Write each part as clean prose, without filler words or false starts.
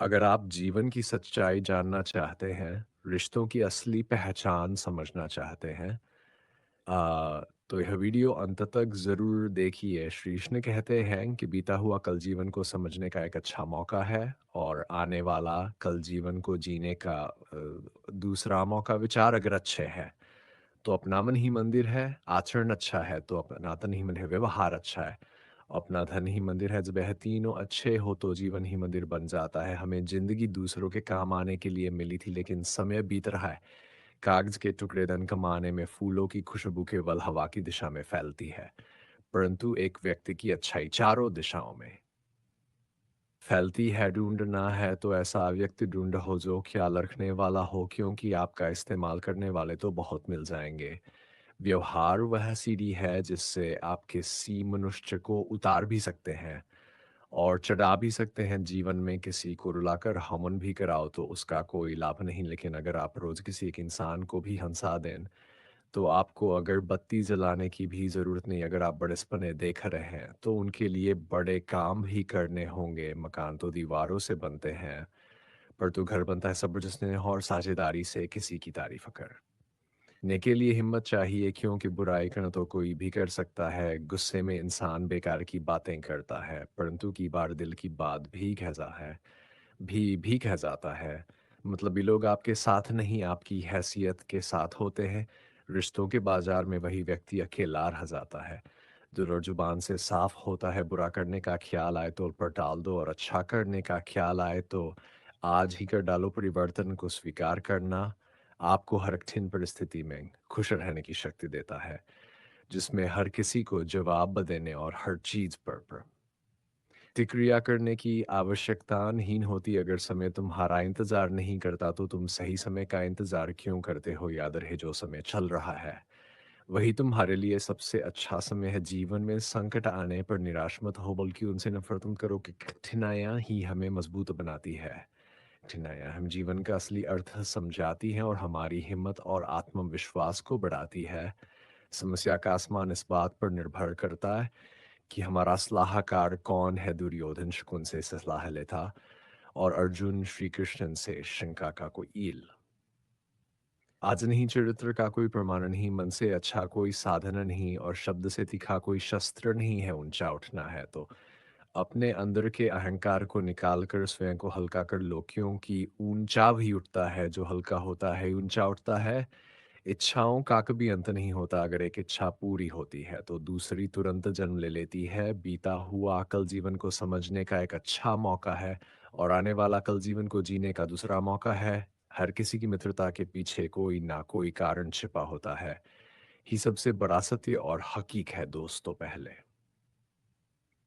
अगर आप जीवन की सच्चाई जानना चाहते हैं, रिश्तों की असली पहचान समझना चाहते हैं, तो यह वीडियो अंत तक ज़रूर देखिए। श्रीकृष्ण कहते हैं कि बीता हुआ कल जीवन को समझने का एक अच्छा मौका है और आने वाला कल जीवन को जीने का दूसरा मौका। विचार अगर अच्छे हैं, तो अपना मन ही मंदिर है, आचरण अच्छा है, तो अपना तन ही मंदिर है, व्यवहार अच्छा है, अपना धन ही मंदिर है। जब यह तीनों अच्छे हो तो जीवन ही मंदिर बन जाता है। हमें ज़िंदगी दूसरों के काम आने के लिए मिली थी, लेकिन समय बीत रहा है। कागज़ के टुकड़े धन कमाने में, फूलों की खुशबू केवल हवा की दिशा में फैलती है, परंतु एक व्यक्ति की अच्छाई चारों दिशाओं में फैलती है। ढूँढना है तो ऐसा व्यक्ति ढूँढो जो ख़्याल रखने वाला हो, क्योंकि आपका इस्तेमाल करने वाले तो बहुत मिल जाएँगे। व्यवहार वह सीढ़ी है जिससे आप किसी मनुष्य को उतार भी सकते हैं और चढ़ा भी सकते हैं। जीवन में किसी को रुलाकर हमन भी कराओ तो उसका कोई लाभ नहीं, लेकिन अगर आप रोज़ किसी एक इंसान को भी हँसा दें, तो आपको अगर बत्ती जलाने की भी ज़रूरत नहीं। अगर आप बड़े-सपने देख रहे हैं, तो उनके लिए बड़े काम भी करने होंगे। मकान तो दीवारों से बनते हैं, परंतु घर बनता है सब्र स्नेह और साझेदारी से, किसी की तारीफ़ कर ने के लिए हिम्मत चाहिए, क्योंकि बुराई करना तो कोई भी कर सकता है। गुस्से में इंसान बेकार की बातें करता है, परंतु की बार दिल की बात भी कह जाता है। मतलब ये लोग आपके साथ नहीं, आपकी हैसियत के साथ होते हैं। रिश्तों के बाजार में वही व्यक्ति अकेला रह जाता है। दिल और जुबान से साफ होता है। बुरा करने का ख्याल आए तो उन पर टाल दो, और अच्छा करने का ख्याल आए तो आज ही कर डालो। परिवर्तन को स्वीकार करना आपको हर कठिन परिस्थिति में खुश रहने की शक्ति देता है, जिसमें हर किसी को जवाब देने और हर चीज पर प्रतिक्रिया करने की आवश्यकता नहीं होती। अगर समय तुम्हारा इंतजार नहीं करता, तो तुम सही समय का इंतजार क्यों करते हो? याद रहे, जो समय चल रहा है वही तुम्हारे लिए सबसे अच्छा समय है। जीवन में संकट आने पर निराश मत हो, बल्कि उनसे नफरत मत करो, कि कठिनाइयां ही हमें मजबूत बनाती है। कठिनाइयाँ हम जीवन का असली अर्थ समझाती हैं और हमारी हिम्मत और आत्मविश्वास को बढ़ाती है। समस्या का आसमान इस बात पर निर्भर करता है कि हमारा सलाहकार कौन है। दुर्योधन शकुन से सलाह लेता और अर्जुन श्री कृष्ण से शंका का कोई ईल। आज नहीं चरित्र का कोई प्रमाण नहीं, मन से अच्छा कोई साधन नहीं, और शब्द से तीखा कोई शस्त्र नहीं है। ऊंचा उठना है तो अपने अंदर के अहंकार को निकाल कर स्वयं को हल्का कर लो, क्योंकि ऊंचा भी उठता है जो हल्का होता है, ऊंचा उठता है। इच्छाओं का कभी अंत नहीं होता। अगर एक इच्छा पूरी होती है तो दूसरी तुरंत जन्म ले लेती है। बीता हुआ कल जीवन को समझने का एक अच्छा मौका है, और आने वाला कल जीवन को जीने का दूसरा मौका है। हर किसी की मित्रता के पीछे कोई ना कोई कारण छिपा होता है, ही सबसे बड़ा सत्य और हकीक है। दोस्तों, पहले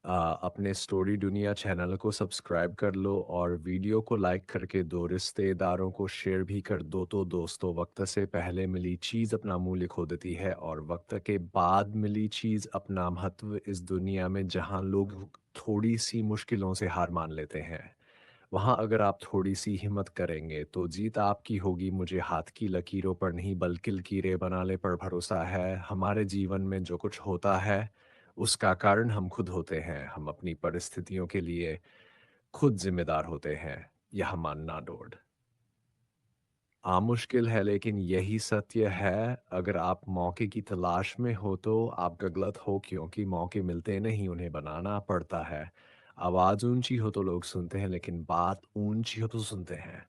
अपने स्टोरी दुनिया चैनल को सब्सक्राइब कर लो, और वीडियो को लाइक करके दो रिश्तेदारों को शेयर भी कर दो। तो दोस्तों, वक्त से पहले मिली चीज़ अपना मूल्य खो देती है, और वक्त के बाद मिली चीज़ अपना महत्व। इस दुनिया में जहाँ लोग थोड़ी सी मुश्किलों से हार मान लेते हैं, वहाँ अगर आप थोड़ी सी हिम्मत करेंगे तो जीत आपकी होगी। मुझे हाथ की लकीरों पर नहीं, बल्कि लकीरें बनाने पर भरोसा है। हमारे जीवन में जो कुछ होता है, उसका कारण हम खुद होते हैं। हम अपनी परिस्थितियों के लिए खुद जिम्मेदार होते हैं, यह मानना डोड मुश्किल है, लेकिन यही सत्य है। अगर आप मौके की तलाश में हो तो आप गलत हो, क्योंकि मौके मिलते नहीं, उन्हें बनाना पड़ता है। आवाज़ ऊंची हो तो लोग सुनते हैं, लेकिन बात ऊंची हो तो सुनते हैं।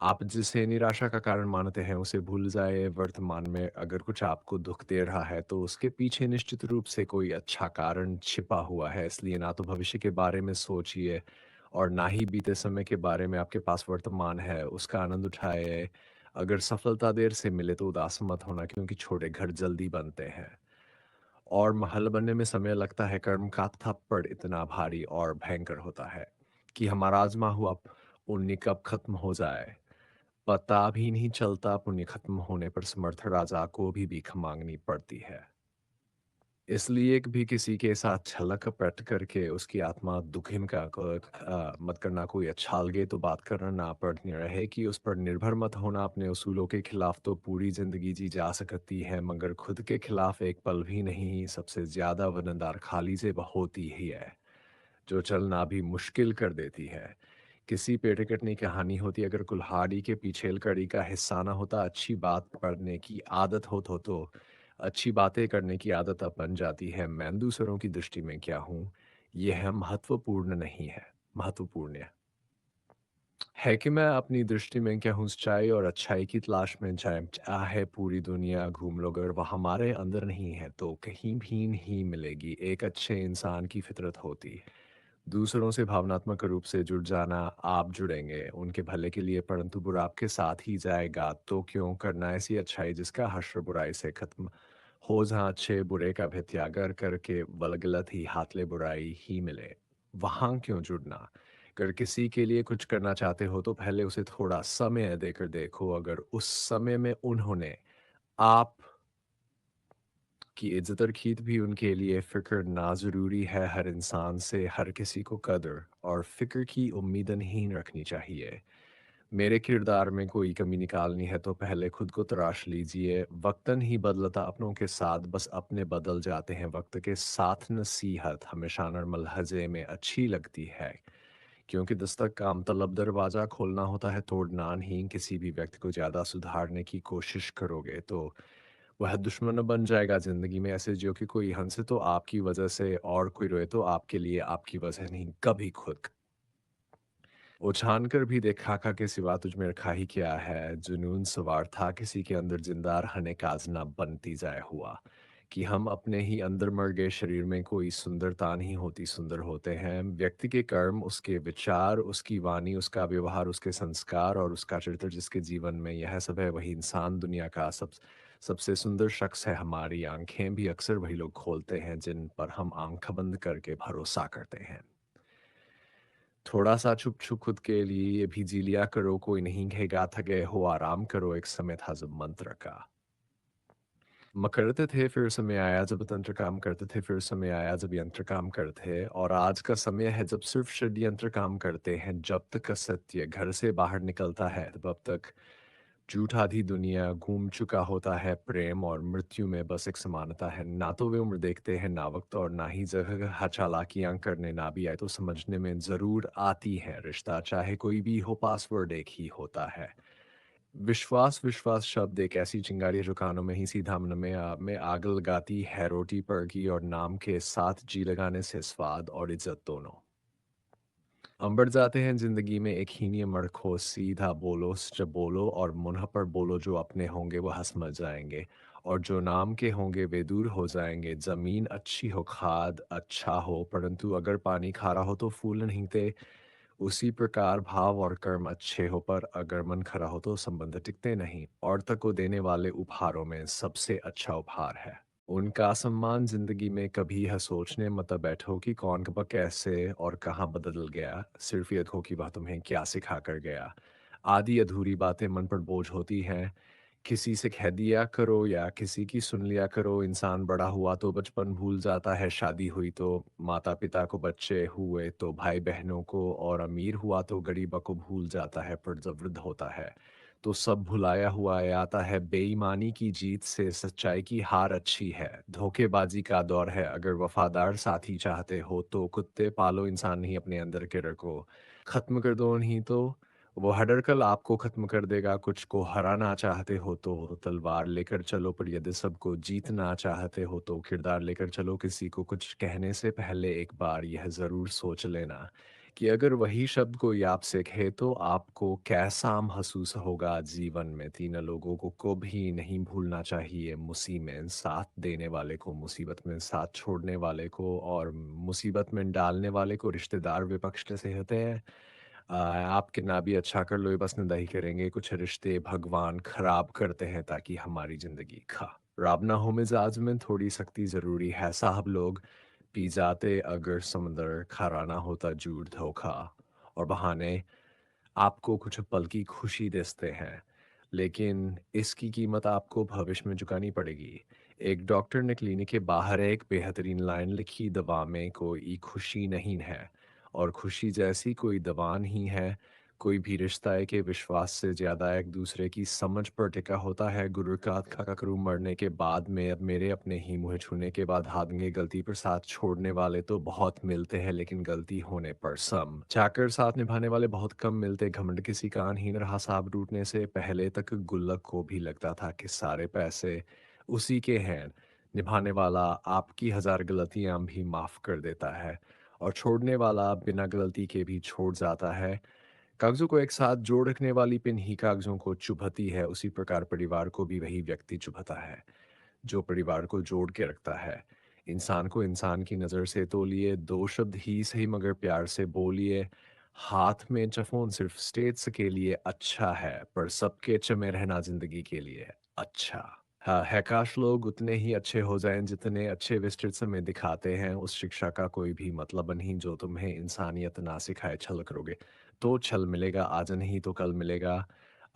आप जिसे निराशा का कारण मानते हैं, उसे भूल जाए। वर्तमान में अगर कुछ आपको दुख दे रहा है, तो उसके पीछे निश्चित रूप से कोई अच्छा कारण छिपा हुआ है। इसलिए ना तो भविष्य के बारे में सोचिए, और ना ही बीते समय के बारे में। आपके पास वर्तमान है, उसका आनंद उठाए। अगर सफलता देर से मिले तो उदास मत होना, क्योंकि छोटे घर जल्दी बनते हैं और महल बनने में समय लगता है। कर्म का थप्पड़ इतना भारी और भयंकर होता है कि हमारा आजमा हुआ पुण्य कब खत्म हो जाए पता भी नहीं चलता। पुण्य खत्म होने पर समर्थ राजा को भी भीख मांगनी पड़ती है। इसलिए भी किसी के साथ छल कपट करके उसकी आत्मा दुखिन का मत करना। कोई अच्छा लगे तो बात करना, ना पड़नी रहे कि उस पर निर्भर मत होना। अपने उसूलों के खिलाफ तो पूरी जिंदगी जी जा सकती है, मगर खुद के खिलाफ एक पल भी नहीं। सबसे ज्यादा वजनदार खाली से होती ही है, जो चलना भी मुश्किल कर देती है। किसी पेड़ कटने की कहानी होती अगर कुल्हाड़ी के पीछे कड़ी का हिस्सा ना होता अच्छी बात पढ़ने की आदत हो तो अच्छी बातें करने की आदत अब बन जाती है। मैं दूसरों की दृष्टि में क्या हूँ यह है महत्वपूर्ण नहीं है। महत्वपूर्ण है कि मैं अपनी दृष्टि में क्या हूँ सच्चाई और अच्छाई की तलाश में जाए चाहे पूरी दुनिया घूम लो अगर वह हमारे अंदर नहीं है तो कहीं भी नहीं मिलेगी। एक अच्छे इंसान की फितरत होती है दूसरों से भावनात्मक रूप से जुड़ जाना। आप जुड़ेंगे उनके भले के लिए परंतु बुरा आपके साथ ही जाएगा तो क्यों करना ऐसी अच्छाई जिसका हश्र बुराई से खत्म हो जहाँ अच्छे बुरे का भी त्यागर करके बल गलत ही हाथले बुराई ही मिले वहाँ क्यों जुड़ना। अगर किसी के लिए कुछ करना चाहते हो तो पहले उसे थोड़ा समय देकर देखो अगर उस समय में उन्होंने आप की इज्जत और खीत भी उनके लिए फ़िक्र ना ज़रूरी है। हर इंसान से हर किसी को कदर और फ़िक्र की उम्मीद नहीं रखनी चाहिए। मेरे किरदार में कोई कमी निकालनी है तो पहले खुद को तराश लीजिए। वक्तन ही बदलता अपनों के साथ बस अपने बदल जाते हैं। वक्त के साथ नसीहत हमेशा नरम लहजे में अच्छी लगती है क्योंकि दस्तक काम तलब दरवाज़ा खोलना होता है तोड़ना नहीं। किसी भी व्यक्ति को ज़्यादा सुधारने की कोशिश करोगे तो वह दुश्मन बन जाएगा। ज़िंदगी में ऐसे जियो कि कोई हँसे तो आपकी वजह से और कोई रोए तो आपके लिए आपकी वजह नहीं कभी खुद। उछान कर भी देखा का के सिवा तुझ में रखा ही क्या है। जुनून सवार था किसी के अंदर जिंदा रहने का ना बनती जाए हुआ कि हम अपने ही अंदर मर गए। शरीर में कोई सुंदरता नहीं होती सुंदर होते हैं व्यक्ति के कर्म उसके विचार उसकी वाणी उसका व्यवहार उसके संस्कार और उसका चरित्र जिसके जीवन में यह सब है वही इंसान दुनिया का सबसे सुंदर शख्स है। हमारी आंखें भी अक्सर वही लोग खोलते हैं जिन पर हम आंख बंद करके भरोसा करते हैं। थोड़ा-सा छुप-छुप खुद के लिए ये भी जी लिया करो, कोई नहीं कहेगा थके हो आराम करो, एक समय था जब मंत्र का। करते थे फिर समय आया जब तंत्र काम करते थे, फिर समय आया जब यंत्र काम करते और आज का समय है जब सिर्फ षड्यंत्र काम करते हैं। जब तक असत्य घर से बाहर निकलता है तब तक झूठ आधी दुनिया घूम चुका होता है। प्रेम और मृत्यु में बस एक समानता है, ना तो वे उम्र देखते हैं ना वक्त और ना ही जगह। हाँ चालाकियां करने ना भी आए तो समझने में जरूर आती है। रिश्ता चाहे कोई भी हो पासवर्ड एक ही होता है। विश्वास विश्वास शब्द एक ऐसी चिंगारी है जो कानों में ही सीधा मन में आग लगाती है। रोटी पर घी और नाम के साथ जी लगाने से स्वाद और इज्जत दोनों बढ़ जाते हैं। जिंदगी में एक ही नियम रखो, सीधा बोलो जब बोलो और मुंह पर बोलो। जो अपने होंगे वो हंस मर जाएंगे और जो नाम के होंगे वे दूर हो जाएंगे। जमीन अच्छी हो खाद अच्छा हो परंतु अगर पानी खारा हो तो फूल नहीं थे। उसी प्रकार भाव और कर्म अच्छे हो पर अगर मन खरा हो तो संबंध टिकते नहीं। और तक को देने वाले उपहारों में सबसे अच्छा उपहार है उनका सम्मान। जिंदगी में कभी यह सोचने मत बैठो कि कौन कब कैसे और कहाँ बदल गया। सिर्फ ये देखो कि वह तुम्हें क्या सिखा कर गया। आधी अधूरी बातें मन पर बोझ होती हैं। किसी से कह दिया करो या किसी की सुन लिया करो। इंसान बड़ा हुआ तो बचपन भूल जाता है, शादी हुई तो माता पिता को, बच्चे हुए तो भाई बहनों को और अमीर हुआ तो गरीबा को भूल जाता है। पर जब वृद्ध होता है तो सब भुलाया हुआ आता है। बेईमानी की जीत से सच्चाई की हार अच्छी है। धोखेबाजी का दौर है, अगर वफादार साथी चाहते हो तो कुत्ते पालो, इंसान नहीं अपने अंदर के रखो। खत्म कर दो नहीं तो वो हडरकल आपको खत्म कर देगा। कुछ को हराना चाहते हो तो तलवार लेकर चलो पर यदि सबको जीतना चाहते हो तो किरदार लेकर चलो। किसी को कुछ कहने से पहले एक बार यह ज़रूर सोच लेना कि अगर वही शब्द कोई आपसे कहे तो आपको कैसा महसूस होगा। जीवन में तीन लोगों को भी नहीं भूलना चाहिए, मुसीबत में साथ देने वाले को, मुसीबत में साथ छोड़ने वाले को और मुसीबत में डालने वाले को। रिश्तेदार विपक्ष से होते हैं। आप कितना भी अच्छा कर लो ये बस निंदा ही करेंगे। कुछ रिश्ते भगवान खराब करते हैं ताकि हमारी ज़िंदगी खराब ना हो। मिजाज में थोड़ी सख्ती ज़रूरी है साहब। लोग पी जाते अगर समंदर खारा ना होता। झूठ धोखा और बहाने आपको कुछ पल की खुशी देते हैं लेकिन इसकी कीमत आपको भविष्य में चुकानी पड़ेगी। एक डॉक्टर ने क्लिनिक के बाहर एक बेहतरीन लाइन लिखी, दवा में कोई खुशी नहीं है और खुशी जैसी कोई दवा नहीं है। कोई भी रिश्ता है कि विश्वास से ज़्यादा एक दूसरे की समझ पर टिका होता है। गुरु का खा करू मरने के बाद में अब मेरे अपने ही मुँह छूने के बाद हाथ गलती पर साथ छोड़ने वाले तो बहुत मिलते हैं, लेकिन गलती होने पर सम चाकर साथ निभाने वाले बहुत कम मिलते। घमंड किसी का अनहीन रहा, सांप टूटने से पहले तक गुल्लक को भी लगता था कि सारे पैसे उसी के हैं। निभाने वाला आपकी हजार गलतियां भी माफ कर देता है, और छोड़ने वाला बिना गलती के भी छोड़ जाता है। कागज़ों को एक साथ जोड़ रखने वाली पिन ही कागज़ों को चुभती है, उसी प्रकार परिवार को भी वही व्यक्ति चुभता है, जो परिवार को जोड़ के रखता है। इंसान को इंसान की नज़र से तोलिए, 2 शब्द ही सही मगर प्यार से बोलिए। हाथ में चफोन सिर्फ़ स्टेटस के लिए अच्छा है, पर सबके चमे रहना ज़िंदगी के लिए अच्छा। हाँ, है काश लोग उतने ही अच्छे हो जाएँ जितने अच्छे विस्तृत में दिखाते हैं, उस शिक्षा का कोई भी मतलब नहीं जो तुम्हें इंसानियत ना सिखाए। छल करोगे तो छल मिलेगा, आज नहीं तो कल मिलेगा।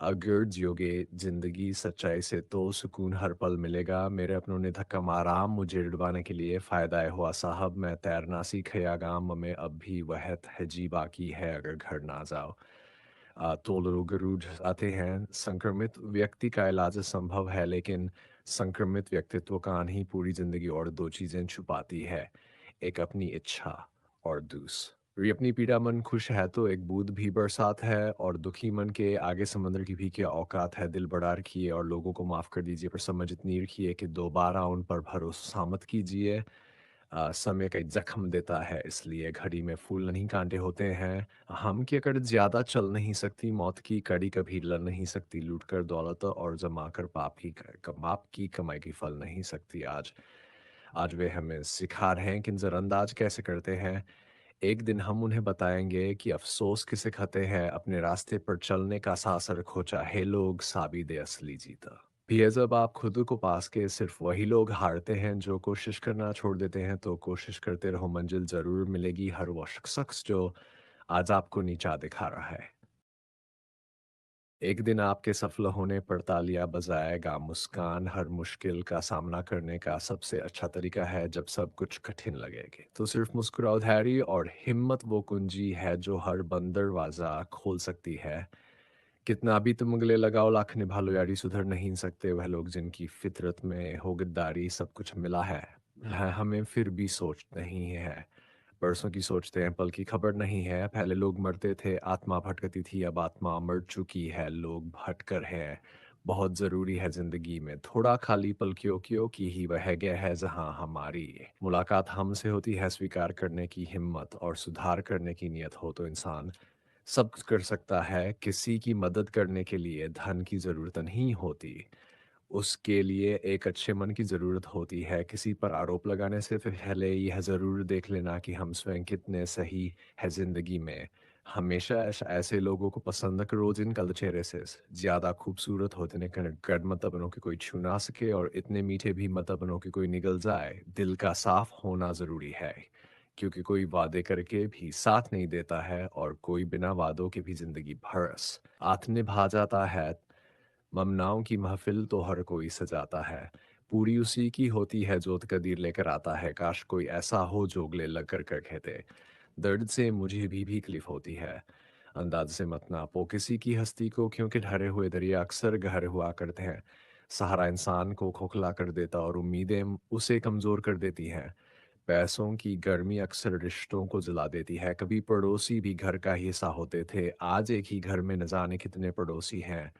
अगर जियोगे ज़िंदगी सच्चाई से तो सुकून हर पल मिलेगा। मेरे अपनों ने धक्का मारा मुझे डुबाने के लिए, फ़ायदा है हुआ साहब मैं तैरना सीख या गाम में अब भी वह तहज़ी बाकी है अगर घर ना जाओ। तो लोग रूठ आते हैं। संक्रमित व्यक्ति का इलाज संभव है, लेकिन संक्रमित व्यक्तित्व का ही पूरी ज़िंदगी और 2 चीज़ें छुपाती है, एक अपनी इच्छा और दूसरी अपनी पीड़ा। मन खुश है तो एक बूँद भी बरसात है, और दुखी मन के आगे समुद्र की भी क्या औकात है। दिल बड़ा रखिए और लोगों को माफ़ कर दीजिए, पर समझ इतनी रखिए कि दोबारा उन पर भरोसा मत कीजिए। समय कई जख्म देता है, इसलिए घड़ी में फूल नहीं कांटे होते हैं। हम की अकड़ ज़्यादा चल नहीं सकती, मौत की कड़ी कभी लड़ नहीं सकती। लूट कर दौलत और जमा कर पाप की कमाई की फल नहीं सकती। आज आज वे हमें सिखा रहे हैं कि नज़रअंदाज कैसे करते हैं। एक दिन हम उन्हें बताएंगे कि अफसोस किसे खाते हैं, अपने रास्ते पर चलने का साहस रखो चाहे लोग साबित असली जीता। भी है जब आप खुद को पास के सिर्फ वही लोग हारते हैं जो कोशिश करना छोड़ देते हैं, तो कोशिश करते रहो, मंजिल ज़रूर मिलेगी। हर वो शख्स जो आज आपको नीचा दिखा रहा है, एक दिन आपके सफल होने पर तालियां बजाएगा। मुस्कान हर मुश्किल का सामना करने का सबसे अच्छा तरीका है। जब सब कुछ कठिन लगेगे तो सिर्फ मुस्कुराओ। धैर्य और हिम्मत वो कुंजी है जो हर बंद दरवाज़ा खोल सकती है। कितना भी तुम गले लगाओ, लाख निभा लो यारी, सुधर नहीं सकते वह लोग जिनकी फितरत में हो गद्दारी। सब कुछ मिला है हमें फिर भी सोच नहीं है। परसों की सोचते हैं, पल की खबर नहीं है। पहले लोग मरते थे, आत्मा भटकती थी, अब आत्मा मर चुकी है, लोग भटकर हैं। बहुत ज़रूरी है ज़िंदगी में थोड़ा खाली पल, क्योंकि ही वह गया है जहाँ हमारी मुलाकात हमसे होती है। स्वीकार करने की हिम्मत और सुधार करने की नीयत हो तो इंसान सब कुछ कर सकता है। किसी की मदद करने के लिए धन की ज़रूरत नहीं होती, उसके लिए एक अच्छे मन की ज़रूरत होती है। किसी पर आरोप लगाने से पहले यह ज़रूर देख लेना कि हम स्वयं कितने सही है ज़िंदगी में। हमेशा ऐसे लोगों को पसंद करो जिनका चेहरे से ज़्यादा खूबसूरत होते हैं। कर मत अपनों के कोई छू ना सके, और इतने मीठे भी मत अपनों के कोई निगल जाए। दिल का साफ होना ज़रूरी है, क्योंकि कोई वादे करके भी साथ नहीं देता है, और कोई बिना वादों के भी ज़िंदगी भर आथ निभा जाता है। ममनाओं की महफिल तो हर कोई सजाता है, पूरी उसी की होती है जो तकदीर लेकर आता है। काश कोई ऐसा हो जो गले लग कर कहते, दर्द से मुझे भी तकलीफ होती है। अंदाज से मत नापो किसी की हस्ती को, क्योंकि ढरे हुए दरिया अक्सर गहरे हुआ करते हैं। सहारा इंसान को खोखला कर देता, और उम्मीदें उसे कमज़ोर कर देती हैं। पैसों की गर्मी अक्सर रिश्तों को जला देती है। कभी पड़ोसी भी घर का ही हिस्सा होते थे, आज एक ही घर में न जाने कितने पड़ोसी हैं।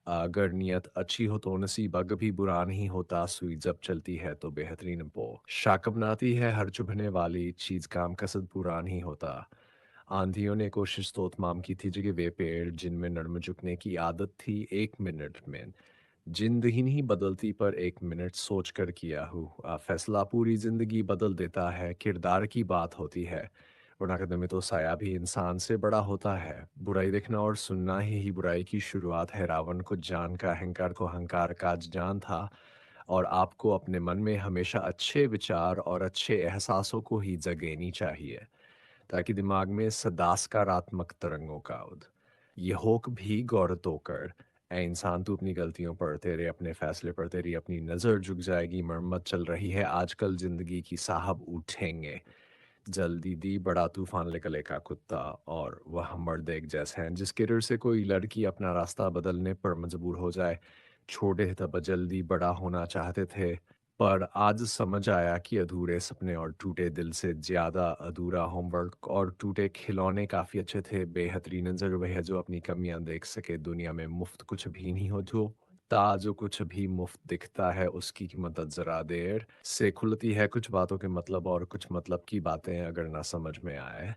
अगर नियत अच्छी हो तो नसीब कभी बुरा नहीं होता। सुई जब चलती है तो बेहतरीन पो शाक अपनाती है। हर चुभने वाली चीज काम कसद पूरा नहीं होता। आंधियों ने कोशिश तो तमाम की थी, जगह वे पेड़ जिनमें नर्म झुकने की आदत थी। 1 मिनट में जिंदगी नहीं बदलती, पर 1 मिनट सोच कर किया हूँ फैसला पूरी जिंदगी बदल देता है। किरदार की बात होती है, वरना कदम में तो साया भी इंसान से बड़ा होता है। बुराई देखना और सुनना ही बुराई की शुरुआत है। रावण को जान का अहंकार को अहंकार का जान था, और आपको अपने मन में हमेशा अच्छे विचार और अच्छे एहसासों को ही जगेनी चाहिए, ताकि दिमाग में सदा सकारात्मक तरंगों का उद ये होक भी गौर तो कर। ए इंसान तू अपनी गलतियों पर तेरे अपने फैसले पर तेरी अपनी नज़र झुक जाएगी। मरम्मत चल रही है आजकल जिंदगी की, साहब उठेंगे। जल्दी दी बड़ा तूफान लेकर का कुत्ता, और वह मर्द एक जैसे हैं जिसके डर से कोई लड़की अपना रास्ता बदलने पर मजबूर हो जाए। छोटे तब जल्दी बड़ा होना चाहते थे, पर आज समझ आया कि अधूरे सपने और टूटे दिल से ज्यादा अधूरा होमवर्क और टूटे खिलौने काफी अच्छे थे। बेहतरीन नजर वह है जो अपनी कमियां देख सके। दुनिया में मुफ्त कुछ भी नहीं हो जो ता जो कुछ भी मुफ्त दिखता है उसकी कीमत जरा देर से खुलती है। कुछ बातों के मतलब और कुछ मतलब की बातें अगर ना समझ में आए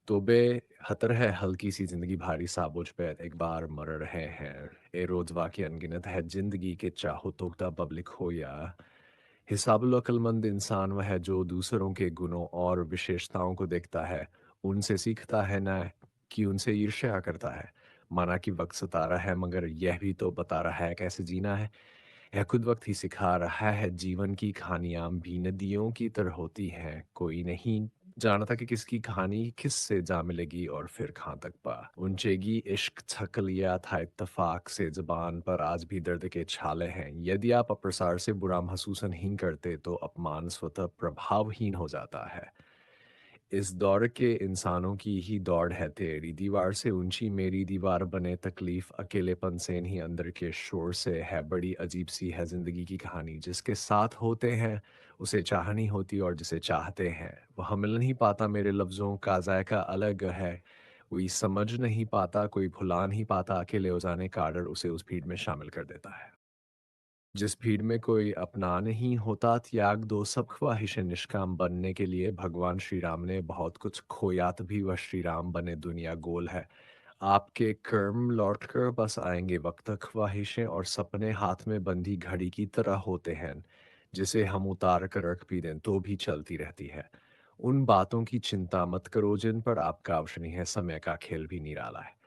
तो बेहतर है हल्की सी जिंदगी भारी सा बोझ पे एक बार मर रहे हैं। ए रोज वाकई अनगिनत है जिंदगी के चाहो तो पब्लिक हो या हिसाबुल अक्लमंद इंसान वह है जो दूसरों के गुणों और विशेषताओं को देखता है, उनसे सीखता है, ना कि उनसे ईर्ष्या करता है। माना कि वक्त सता रहा है मगर यह भी तो बता रहा है कैसे जीना है। यह खुद वक्त ही सिखा रहा है। जीवन की कहानियां भी नदियों की तरह होती हैं, कोई नहीं जानता कि किसकी कहानी किस से जा मिलेगी और फिर कहाँ तक पा ऊंचेगी। इश्क थक लिया था इत्तेफाक से, जुबान पर आज भी दर्द के छाले हैं। यदि आप अप्रसार से बुरा महसूस नहीं करते तो अपमान स्वतः प्रभावहीन हो जाता है। इस दौर के इंसानों की ही दौड़ है। तेरी दीवार से ऊंची मेरी दीवार बने, तकलीफ अकेलेपन से नहीं अंदर के शोर से है। बड़ी अजीब सी है जिंदगी की कहानी, जिसके साथ होते हैं उसे चाहनी होती और जिसे चाहते हैं वह मिल नहीं पाता। मेरे लफ्ज़ों का जायका अलग है, कोई समझ नहीं पाता, कोई भुला नहीं पाता। अकेले हो जाने का डर उसे उस भीड़ में शामिल कर देता है जिस भीड़ में कोई अपना नहीं होता। त्याग दो सब ख्वाहिशें निष्काम बनने के लिए। भगवान श्री राम ने बहुत कुछ खोया तभी वह श्री राम बने। दुनिया गोल है, आपके कर्म लौट कर बस आएंगे वक्त। ख्वाहिशें और सपने हाथ में बंधी घड़ी की तरह होते हैं, जिसे हम उतार कर रख भी दें तो भी चलती रहती है। उन बातों की चिंता मत करो जिन पर आपका अवसर नहीं है। समय का खेल भी निराला है।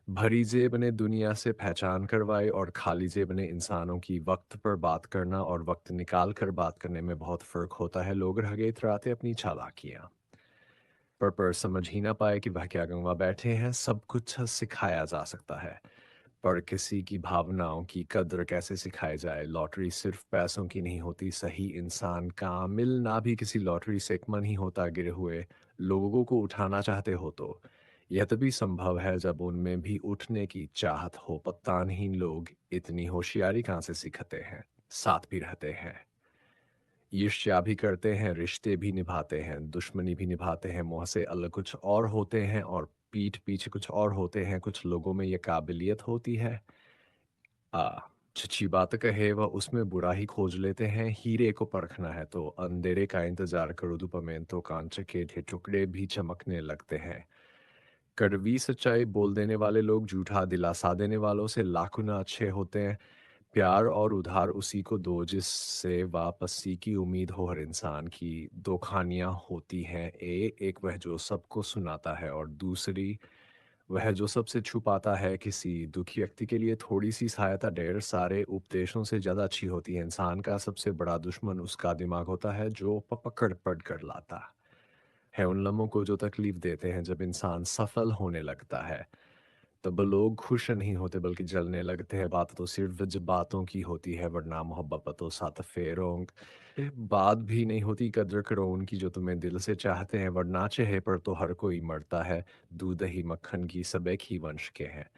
भरी जेब ने दुनिया से पहचान करवाई और खाली जेब ने इंसानों की। वक्त पर बात करना और वक्त निकाल कर बात करने में बहुत फर्क होता है। लोग रह गए इतराते अपनी चालाकियां, पर समझ ही ना पाए कि वह क्या गंवा बैठे हैं। सब कुछ सिखाया जा सकता है, पर किसी की भावनाओं की कद्र कैसे सिखाई जाए। लॉटरी सिर्फ पैसों की नहीं होती, सही इंसान का मिलना भी किसी लॉटरी से एक मन ही होता। गिरे हुए लोगों को उठाना चाहते हो तो यह तभी संभव है जब उनमें भी उठने की चाहत हो। पत्तानहीन लोग इतनी होशियारी कहाँ से सीखते हैं, साथ भी रहते हैं, ईर्ष्या भी करते हैं, रिश्ते भी निभाते हैं, दुश्मनी भी निभाते हैं। मुंह से अलग कुछ और होते हैं और पीठ पीछे कुछ और होते हैं। कुछ लोगों में ये काबिलियत होती है आ अच्छी बात कहे वह उसमें बुरा ही खोज लेते हैं। हीरे को परखना है तो अंधेरे का इंतजार करो। दोपहर तो कांच के टुकड़े भी चमकने लगते हैं। कड़वी सच्चाई बोल देने वाले लोग झूठा दिलासा देने वालों से लाख गुना अच्छे होते हैं। प्यार और उधार उसी को दो जिससे वापसी की उम्मीद हो हर इंसान की। दो खानियां होती हैं, एक वह जो सबको सुनाता है और दूसरी वह जो सबसे छुपाता है। किसी दुखी व्यक्ति के लिए थोड़ी सी सहायता ढेर सारे उपदेशों से ज्यादा अच्छी होती है। इंसान का सबसे बड़ा दुश्मन उसका दिमाग होता है जो पकड़ पढ़ कर लाता है उन लम्हों को जो तकलीफ देते हैं। जब इंसान सफल होने लगता है तब लोग खुश नहीं होते बल्कि जलने लगते हैं। बात तो सिर्फ जज्बातों की होती है, वरना मोहब्बत तो साथ फेरों बात भी नहीं होती। कद्र करो उनकी जो तुम्हें दिल से चाहते हैं, वरना चाहे पर तो हर कोई मरता है। दूध दही मक्खन की सब एक ही वंश के हैं,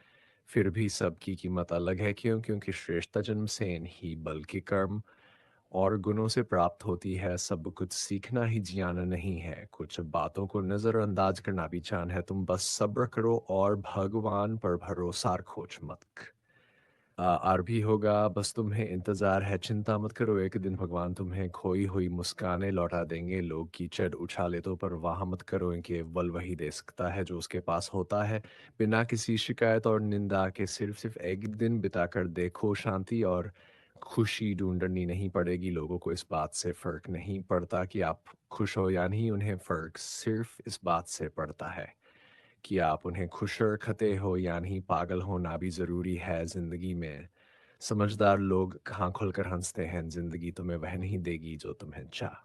फिर भी सबकी कीमत अलग है। क्यों? क्योंकि श्रेष्ठता जन्म से नहीं बल्कि कर्म और गुणों से प्राप्त होती है। सब कुछ सीखना ही ज्ञान नहीं है, कुछ बातों को नजरअंदाज करना भी जान है। तुम बस सब्र करो और भगवान पर भरोसा खोच मत। आर भी होगा, बस तुम्हें इंतजार है, चिंता मत करो। एक दिन भगवान तुम्हें खोई हुई मुस्कानें लौटा देंगे। लोग कीचड़ उछाले तो पर वाह मत करो, केवल वही दे सकता है जो उसके पास होता है। बिना किसी शिकायत और निंदा के सिर्फ एक दिन बिताकर देखो, शांति और खुशी ढूंढनी नहीं पड़ेगी। लोगों को इस बात से फर्क नहीं पड़ता कि आप खुश हो या नहीं, उन्हें फर्क सिर्फ इस बात से पड़ता है कि आप उन्हें खुश रखते हो या नहीं। पागल होना भी ज़रूरी है ज़िंदगी में। समझदार लोग कहाँ खुलकर हंसते हैं। ज़िंदगी तुम्हें वह नहीं देगी जो तुम्हें चाह।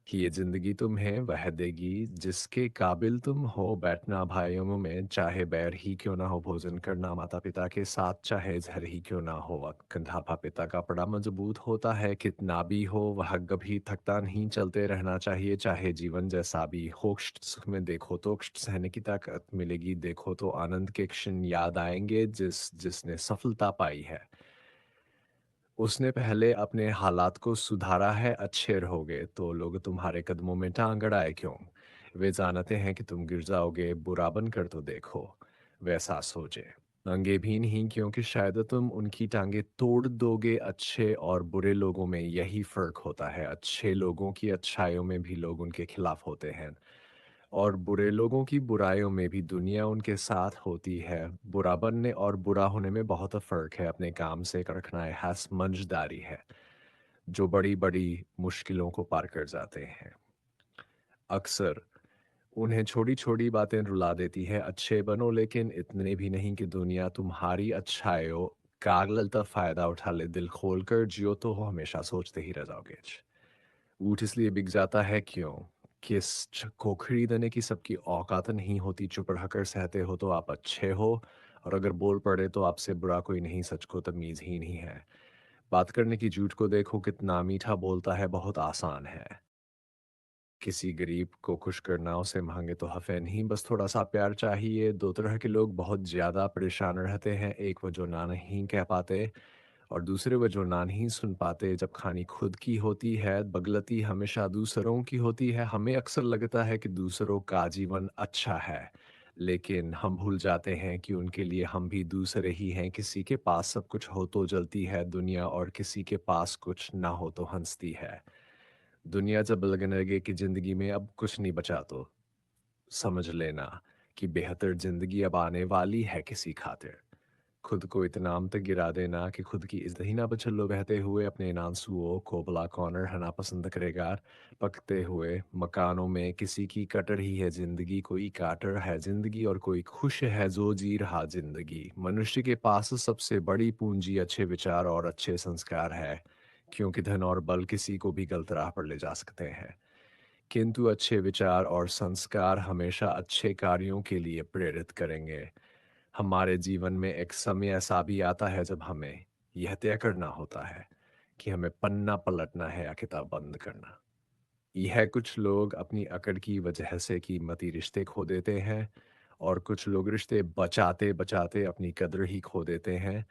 कि ये ज़िंदगी तुम्हें वह देगी जिसके काबिल तुम हो बैठना भाइयों में, चाहे बैर ही क्यों ना हो भोजन करना माता-पिता के साथ, चाहे ज़हर ही क्यों ना हो। कंधा पिता का पड़ा मज़बूत होता है, कितना भी हो वह कभी थकता नहीं, चलते रहना चाहिए चाहे जीवन जैसा भी हो। कष्ट सुख में देखो तो कष्ट सहने की ताकत मिलेगी, देखो तो आनंद के क्षण याद आएँगे, जिसने सफलता पाई है। उसने पहले अपने हालात को सुधारा है, अच्छे रहोगे तो लोग तुम्हारे कदमों में टांग अड़ाए क्यों? वे जानते हैं कि तुम गिर जाओगे, बुरा बनकर तो देखो, वैसा सोचे। नंगे भी नहीं क्योंकि शायद तुम उनकी टांगे तोड़ दोगे। अच्छे और बुरे लोगों में यही फर्क होता है, अच्छे लोगों की अच्छाइयों में भी लोग उनके खिलाफ होते हैं, और बुरे लोगों की बुराइयों में भी दुनिया उनके साथ होती है। बुरा बनने और बुरा होने में बहुत फ़र्क है, अपने काम से रखना है, समझदारी है, जो बड़ी-बड़ी मुश्किलों को पार कर जाते हैं। अक्सर उन्हें छोटी-छोटी बातें रुला देती है, अच्छे बनो लेकिन इतने भी नहीं कि दुनिया तुम्हारी अच्छाइयों का गलत फ़ायदा उठा ले। दिल खोलकर जियो तो हो, हमेशा सोचते ही रह जाओगे। ऊँट इसलिए बिक जाता है क्यों? कि इस को खरीदने की सबकी औकात नहीं होती, चुप रहकर सहते हो तो आप अच्छे हो, और अगर बोल पड़े तो आपसे बुरा कोई नहीं, सच को तमीज़ ही नहीं है। बात करने की झूठ को देखो कितना मीठा बोलता है, बहुत आसान है। किसी गरीब को खुश करना, उसे माँगे तो हफ़े नहीं, बस थोड़ा-सा प्यार चाहिए। 2 तरह के लोग बहुत ज़्यादा परेशान रहते हैं, एक वो जो ना नहीं कह पाते, और दूसरे वो जो ना नहीं सुन पाते। जब खानी खुद की होती है, गलती हमेशा दूसरों की होती है। हमें अक्सर लगता है कि दूसरों का जीवन अच्छा है, लेकिन हम भूल जाते हैं कि उनके लिए हम भी दूसरे ही हैं। किसी के पास सब कुछ हो तो जलती है दुनिया, और किसी के पास कुछ ना हो तो हँसती है। दुनिया जब लगने लगे कि ज़िंदगी में अब कुछ नहीं बचा तो समझ लेना कि बेहतर ज़िंदगी अब आने वाली है किसी खातिर। खुद को इतना तक गिरा देना कि खुद की इज़्ज़त ही ना बचे, लो बहते हुए अपने इन आंसुओं को भला कौन रहना पसंद करेगा? पकते हुए मकानों में किसी की कटर ही है ज़िंदगी, कोई काटर है ज़िंदगी और कोई खुश है जो जी रहा ज़िंदगी। मनुष्य के पास सबसे बड़ी पूँजी अच्छे विचार और अच्छे संस्कार है, क्योंकि धन और बल किसी को भी गलत राह पर ले जा सकते हैं। किंतु अच्छे विचार और संस्कार हमेशा अच्छे कार्यों के लिए प्रेरित करेंगे। हमारे जीवन में एक समय ऐसा भी आता है जब हमें यह तय करना होता है कि हमें पन्ना पलटना है या किताब बंद करना। यह कुछ लोग अपनी अकड़ की वजह से कीमती रिश्ते खो देते हैं, और कुछ लोग रिश्ते बचाते बचाते अपनी कद्र ही खो देते हैं।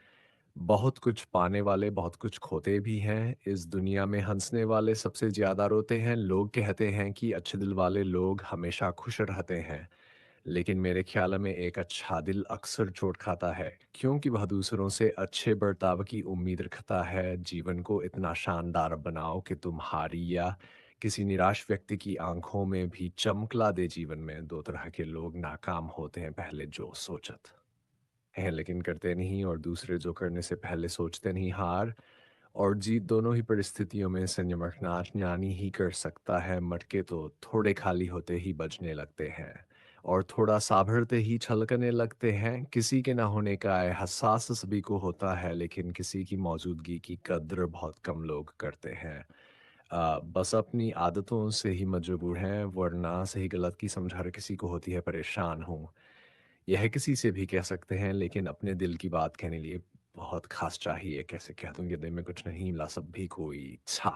बहुत कुछ पाने वाले बहुत कुछ खोते भी हैं। इस दुनिया में हंसने वाले सबसे ज़्यादा रोते हैं। लोग कहते हैं कि अच्छे दिल वाले लोग हमेशा खुश रहते हैं, लेकिन मेरे ख्याल में एक अच्छा दिल अक्सर चोट खाता है, क्योंकि वह दूसरों से अच्छे बर्ताव की उम्मीद रखता है। जीवन को इतना शानदार बनाओ कि तुम्हारी या किसी निराश व्यक्ति की आंखों में भी चमकला दे। जीवन में 2 तरह के लोग नाकाम होते हैं, पहले जो सोचत हैं लेकिन करते नहीं, और दूसरे जो करने से पहले सोचते नहीं। हार और जीत दोनों ही परिस्थितियों में संयम रखना ज्ञानी ही कर सकता है। मटके तो थोड़े खाली होते ही बजने लगते हैं, और थोड़ा साभरते ही छलकने लगते हैं। किसी के ना होने का एहसास सभी को होता है, लेकिन किसी की मौजूदगी की कद्र बहुत कम लोग करते हैं। बस अपनी आदतों से ही मजबूर हैं, वरना सही गलत की समझ हर किसी को होती है। परेशान हूँ, यह किसी से भी कह सकते हैं, लेकिन अपने दिल की बात कहने लिए बहुत खास चाहिए। कैसे कह दूँ कि दिल में कुछ नहीं मिला, सब भी कोई था।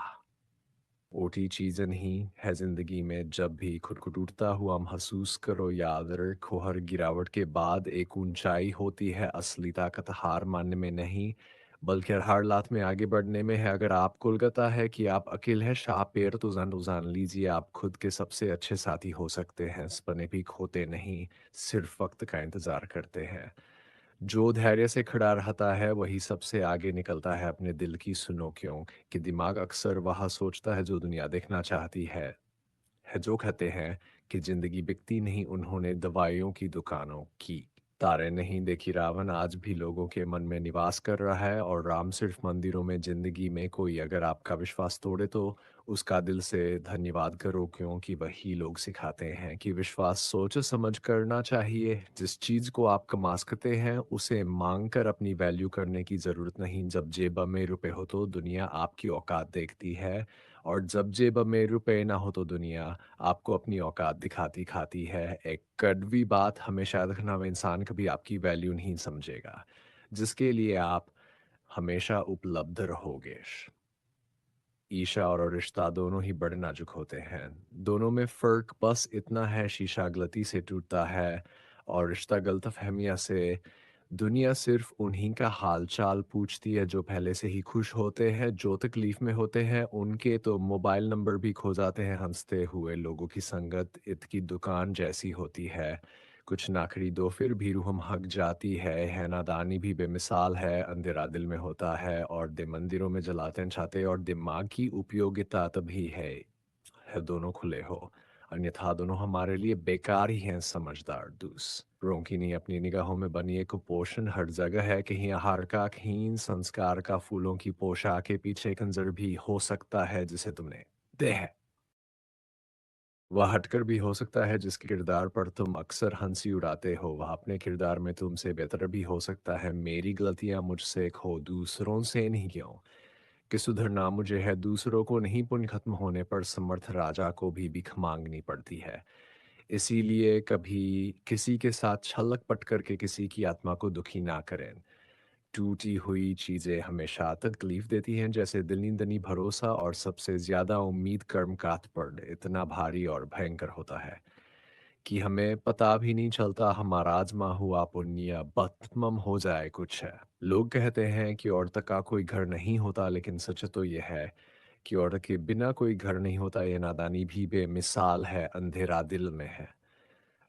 ओटी चीज़ें नहीं है ज़िंदगी में, जब भी खुद को टूटता हुआ महसूस करो, याद रखो हर गिरावट के बाद एक ऊंचाई होती है। असली ताकत हार मानने में नहीं, बल्कि हर हालात में आगे बढ़ने में है। अगर आपको लगता है कि आप अकेले हैं, शाह पैर तो जान लीजिए, आप खुद के सबसे अच्छे साथी हो सकते हैं। सपने भी खोते नहीं, सिर्फ वक्त का इंतज़ार करते हैं। जो धैर्य से खड़ा रहता है वही सबसे आगे निकलता है। अपने दिल की सुनो क्यों कि दिमाग अक्सर वह सोचता है जो दुनिया देखना चाहती है। जो कहते हैं कि जिंदगी बिकती नहीं, उन्होंने दवाइयों की दुकानों की। तारे नहीं देखी रावण आज भी लोगों के मन में निवास कर रहा है, और राम सिर्फ मंदिरों में। जिंदगी में कोई अगर आपका विश्वास तोड़े तो उसका दिल से धन्यवाद करो, क्योंकि वही लोग सिखाते हैं कि विश्वास सोच समझ करना चाहिए। जिस चीज़ को आप कमा सकते हैं उसे मांग कर अपनी वैल्यू करने की ज़रूरत नहीं। जब जेब में रुपए हो तो दुनिया आपकी औकात देखती है, और जब जेब में रुपए ना हो तो दुनिया आपको अपनी औकात दिखाती खाती है। एक कड़वी बात हमेशा याद रखना, वो इंसान कभी आपकी वैल्यू नहीं समझेगा जिसके लिए आप हमेशा उपलब्ध रहोगे। ईशा और रिश्ता दोनों ही बड़े नाजुक होते हैं। दोनों में फ़र्क बस इतना है, शीशा गलती से टूटता है और रिश्ता गलतफ़हमियाँ से। दुनिया सिर्फ़ उन्हीं का हाल-चाल पूछती है जो पहले से ही खुश होते हैं, जो तकलीफ़ में होते हैं, उनके तो मोबाइल नंबर भी खो जाते हैं। हँसते हुए लोगों की संगत ईद की दुकान जैसी होती है। कुछ ना खरीदो फिर भी रूह महक जाती है नादानी भी बेमिसाल है, अंधेरा दिल में होता है दे मंदिरों में जलाते हैं छाते और दिमाग की उपयोगिता तभी है दोनों खुले हो, अन्यथा दोनों हमारे लिए बेकार ही हैं। समझदार दूसरों की नहीं, अपनी निगाहों में बनी एक कुपोषण हर जगह है, कहीं आहार का, कहीं संस्कार का, फूलों की पोशाक के पीछे कंजर भी हो सकता है जिसे तुमने देह वह हटकर भी हो सकता है जिसके किरदार पर तुम अक्सर हंसी उड़ाते हो, वह अपने किरदार में तुमसे बेहतर भी हो सकता है। मेरी गलतियां मुझसे खो, दूसरों से नहीं क्यों कि सुधरना मुझे है, दूसरों को नहीं। पुण्य खत्म होने पर समर्थ राजा को भी भीख मांगनी पड़ती है। इसीलिए कभी किसी के साथ छलक पट करके किसी की आत्मा को दुखी ना करें। टूटी हुई चीजें हमेशा तकलीफ देती हैं, जैसे दिली दनी भरोसा और सबसे ज्यादा उम्मीद कर्म काट पर इतना भारी और भयंकर होता है कि हमें पता भी नहीं चलता हमारा आजमा हुआ पुण्य बत्मम हो जाए कुछ है। लोग कहते हैं कि औरत का कोई घर नहीं होता, लेकिन सच तो यह है कि औरत के बिना कोई घर नहीं होता। ये नादानी भी बेमिसाल है, अंधेरा दिल में है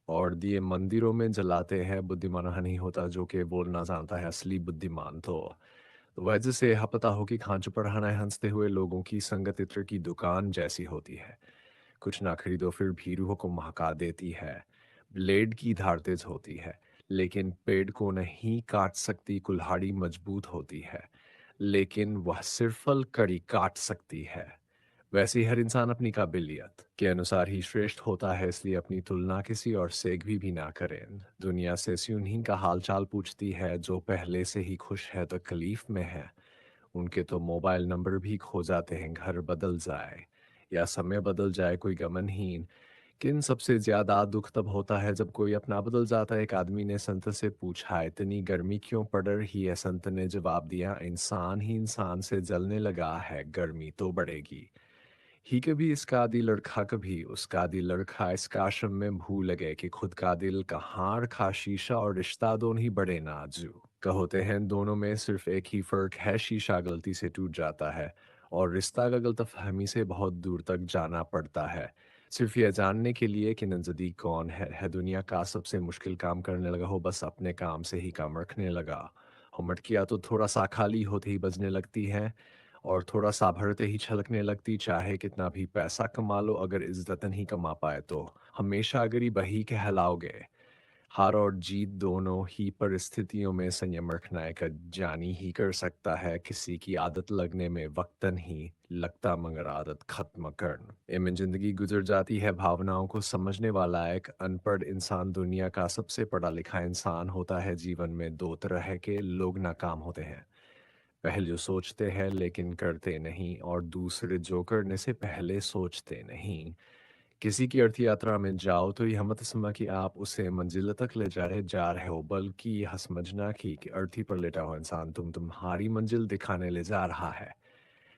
और दिए मंदिरों में जलाते हैं। बुद्धिमान वह नहीं होता जो कि बोलना जानता है, असली बुद्धिमान तो वजह से पता हो कि खांचो पढ़ाना है। हंसते हुए लोगों की संगत इत्र की दुकान जैसी होती है, कुछ ना खरीदो फिर भी रूह को महका देती है। ब्लेड की धार तेज होती है लेकिन पेड़ को नहीं काट सकती, कुल्हाड़ी मजबूत होती है लेकिन वह सिर्फ फल कड़ी काट सकती है। वैसे ही हर इंसान अपनी काबिलियत के अनुसार ही श्रेष्ठ होता है, इसलिए अपनी तुलना किसी और से भी ना करें। दुनिया से सी उन्हीं का हाल चाल पूछती है जो पहले से ही खुश है तकलीफ में है। उनके तो मोबाइल नंबर भी खो जाते हैं, घर बदल जाए या समय बदल जाए कोई गमनहीन। किन सबसे ज्यादा दुख तब होता है जब कोई अपना बदल जाता है। एक आदमी ने संत से पूछा, इतनी गर्मी क्यों पड़ रही है? संत ने जवाब दिया, इंसान ही इंसान से जलने लगा है, गर्मी तो बढ़ेगी ही। कभी इसका दिल लड़खा, कभी उसका दिल लड़खा, इसका आश्रम में भूल गए कि खुद का दिल कहाँ रखा। शीशा और रिश्ता दोनों ही बड़े नाजुक का होते हैं, दोनों में सिर्फ एक ही फर्क है, शीशा गलती से टूट जाता है और रिश्ता का गलतफहमी से बहुत दूर तक जाना पड़ता है, सिर्फ यह जानने के लिए कि नजदीक कौन है। दुनिया का सबसे मुश्किल काम करने लगा हो, बस अपने काम से ही काम रखने लगा हो। मटकिया तो थोड़ा सा खाली होते ही बजने लगती है और थोड़ा सा भरते ही छलकने लगती। चाहे कितना भी पैसा कमा लो, अगर इज्जत नहीं कमा पाए तो हमेशा गरीब ही कहलाओगे। हार और जीत दोनों ही परिस्थितियों में संयम रखना एक जानी ही कर सकता है। किसी की आदत लगने में वक्त नहीं लगता, मगर आदत खत्म कर इनमें जिंदगी गुजर जाती है। भावनाओं को समझने वाला एक अनपढ़ इंसान दुनिया का सबसे पढ़ा लिखा इंसान होता है। जीवन में दो तरह के लोग नाकाम होते हैं, पहले जो सोचते हैं लेकिन करते नहीं और दूसरे जो करने से पहले सोचते नहीं। किसी की अर्थ यात्रा में जाओ तो यह मत समझना कि आप उसे मंजिल तक ले जा रहे हो, बल्कि यह समझना कि अर्थी पर लेटा हुआ इंसान तुम्हारी मंजिल दिखाने ले जा रहा है।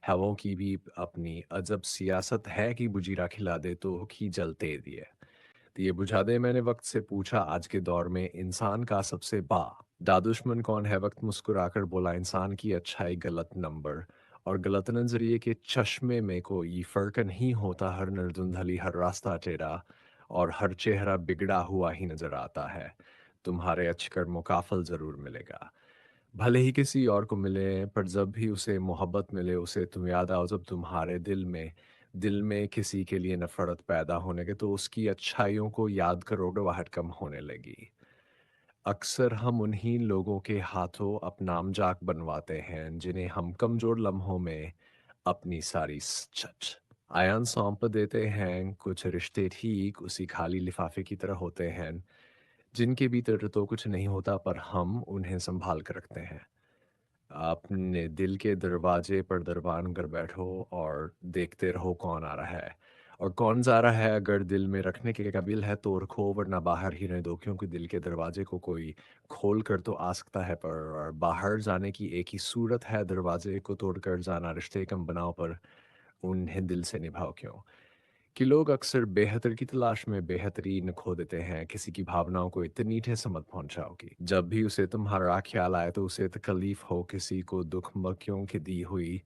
हवाओं की भी अपनी अजब सियासत है कि बुजीरा खिला दे तो ही जलते दिए। तो ये बुझा दे, मैंने वक्त से पूछा, आज के दौर में इंसान का सबसे दुश्मन कौन है? वक्त मुस्कुराकर बोला, इंसान की अच्छाई गलत नंबर और गलत नजरिए के चश्मे में कोई फर्क नहीं होता। हर निर्धुंधली, हर रास्ता टेढ़ा और हर चेहरा बिगड़ा हुआ ही नजर आता है। तुम्हारे अच्छे कर्मों का फल जरूर मिलेगा, भले ही किसी और को मिले, पर जब भी उसे मोहब्बत मिले उसे तुम याद आओ। जब तुम्हारे दिल में किसी के लिए नफरत पैदा होने के तो उसकी अच्छाइयों को याद करोगे, वह कम होने लगी। अक्सर हम उन्हीं लोगों के हाथों अपना मजाक बनवाते हैं जिन्हें हम कमजोर लम्हों में अपनी सारी सच आयान सौंप देते हैं। कुछ रिश्ते ठीक उसी खाली लिफाफे की तरह होते हैं जिनके भीतर तो कुछ नहीं होता, पर हम उन्हें संभाल कर रखते हैं। अपने दिल के दरवाजे पर दरबान कर बैठो और देखते रहो कौन आ रहा है और कौन जा रहा है। अगर दिल में रखने के काबिल है तो रखो, वरना बाहर ही रहने दो, क्योंकि दिल के दरवाजे को कोई खोल कर तो आ सकता है, पर बाहर जाने की एक ही सूरत है, दरवाजे को तोड़कर जाना। रिश्ते कम बनाओ पर उन्हें दिल से निभाओ क्यों? कि लोग अक्सर बेहतर की तलाश में बेहतरीन खो देते हैं। किसी की भावनाओं को इतनी ठेस मत पहुंचाओगी, जब भी उसे तुम्हारा ख्याल आए तो उसे तकलीफ हो। किसी को दुख मक्यों की दी हुई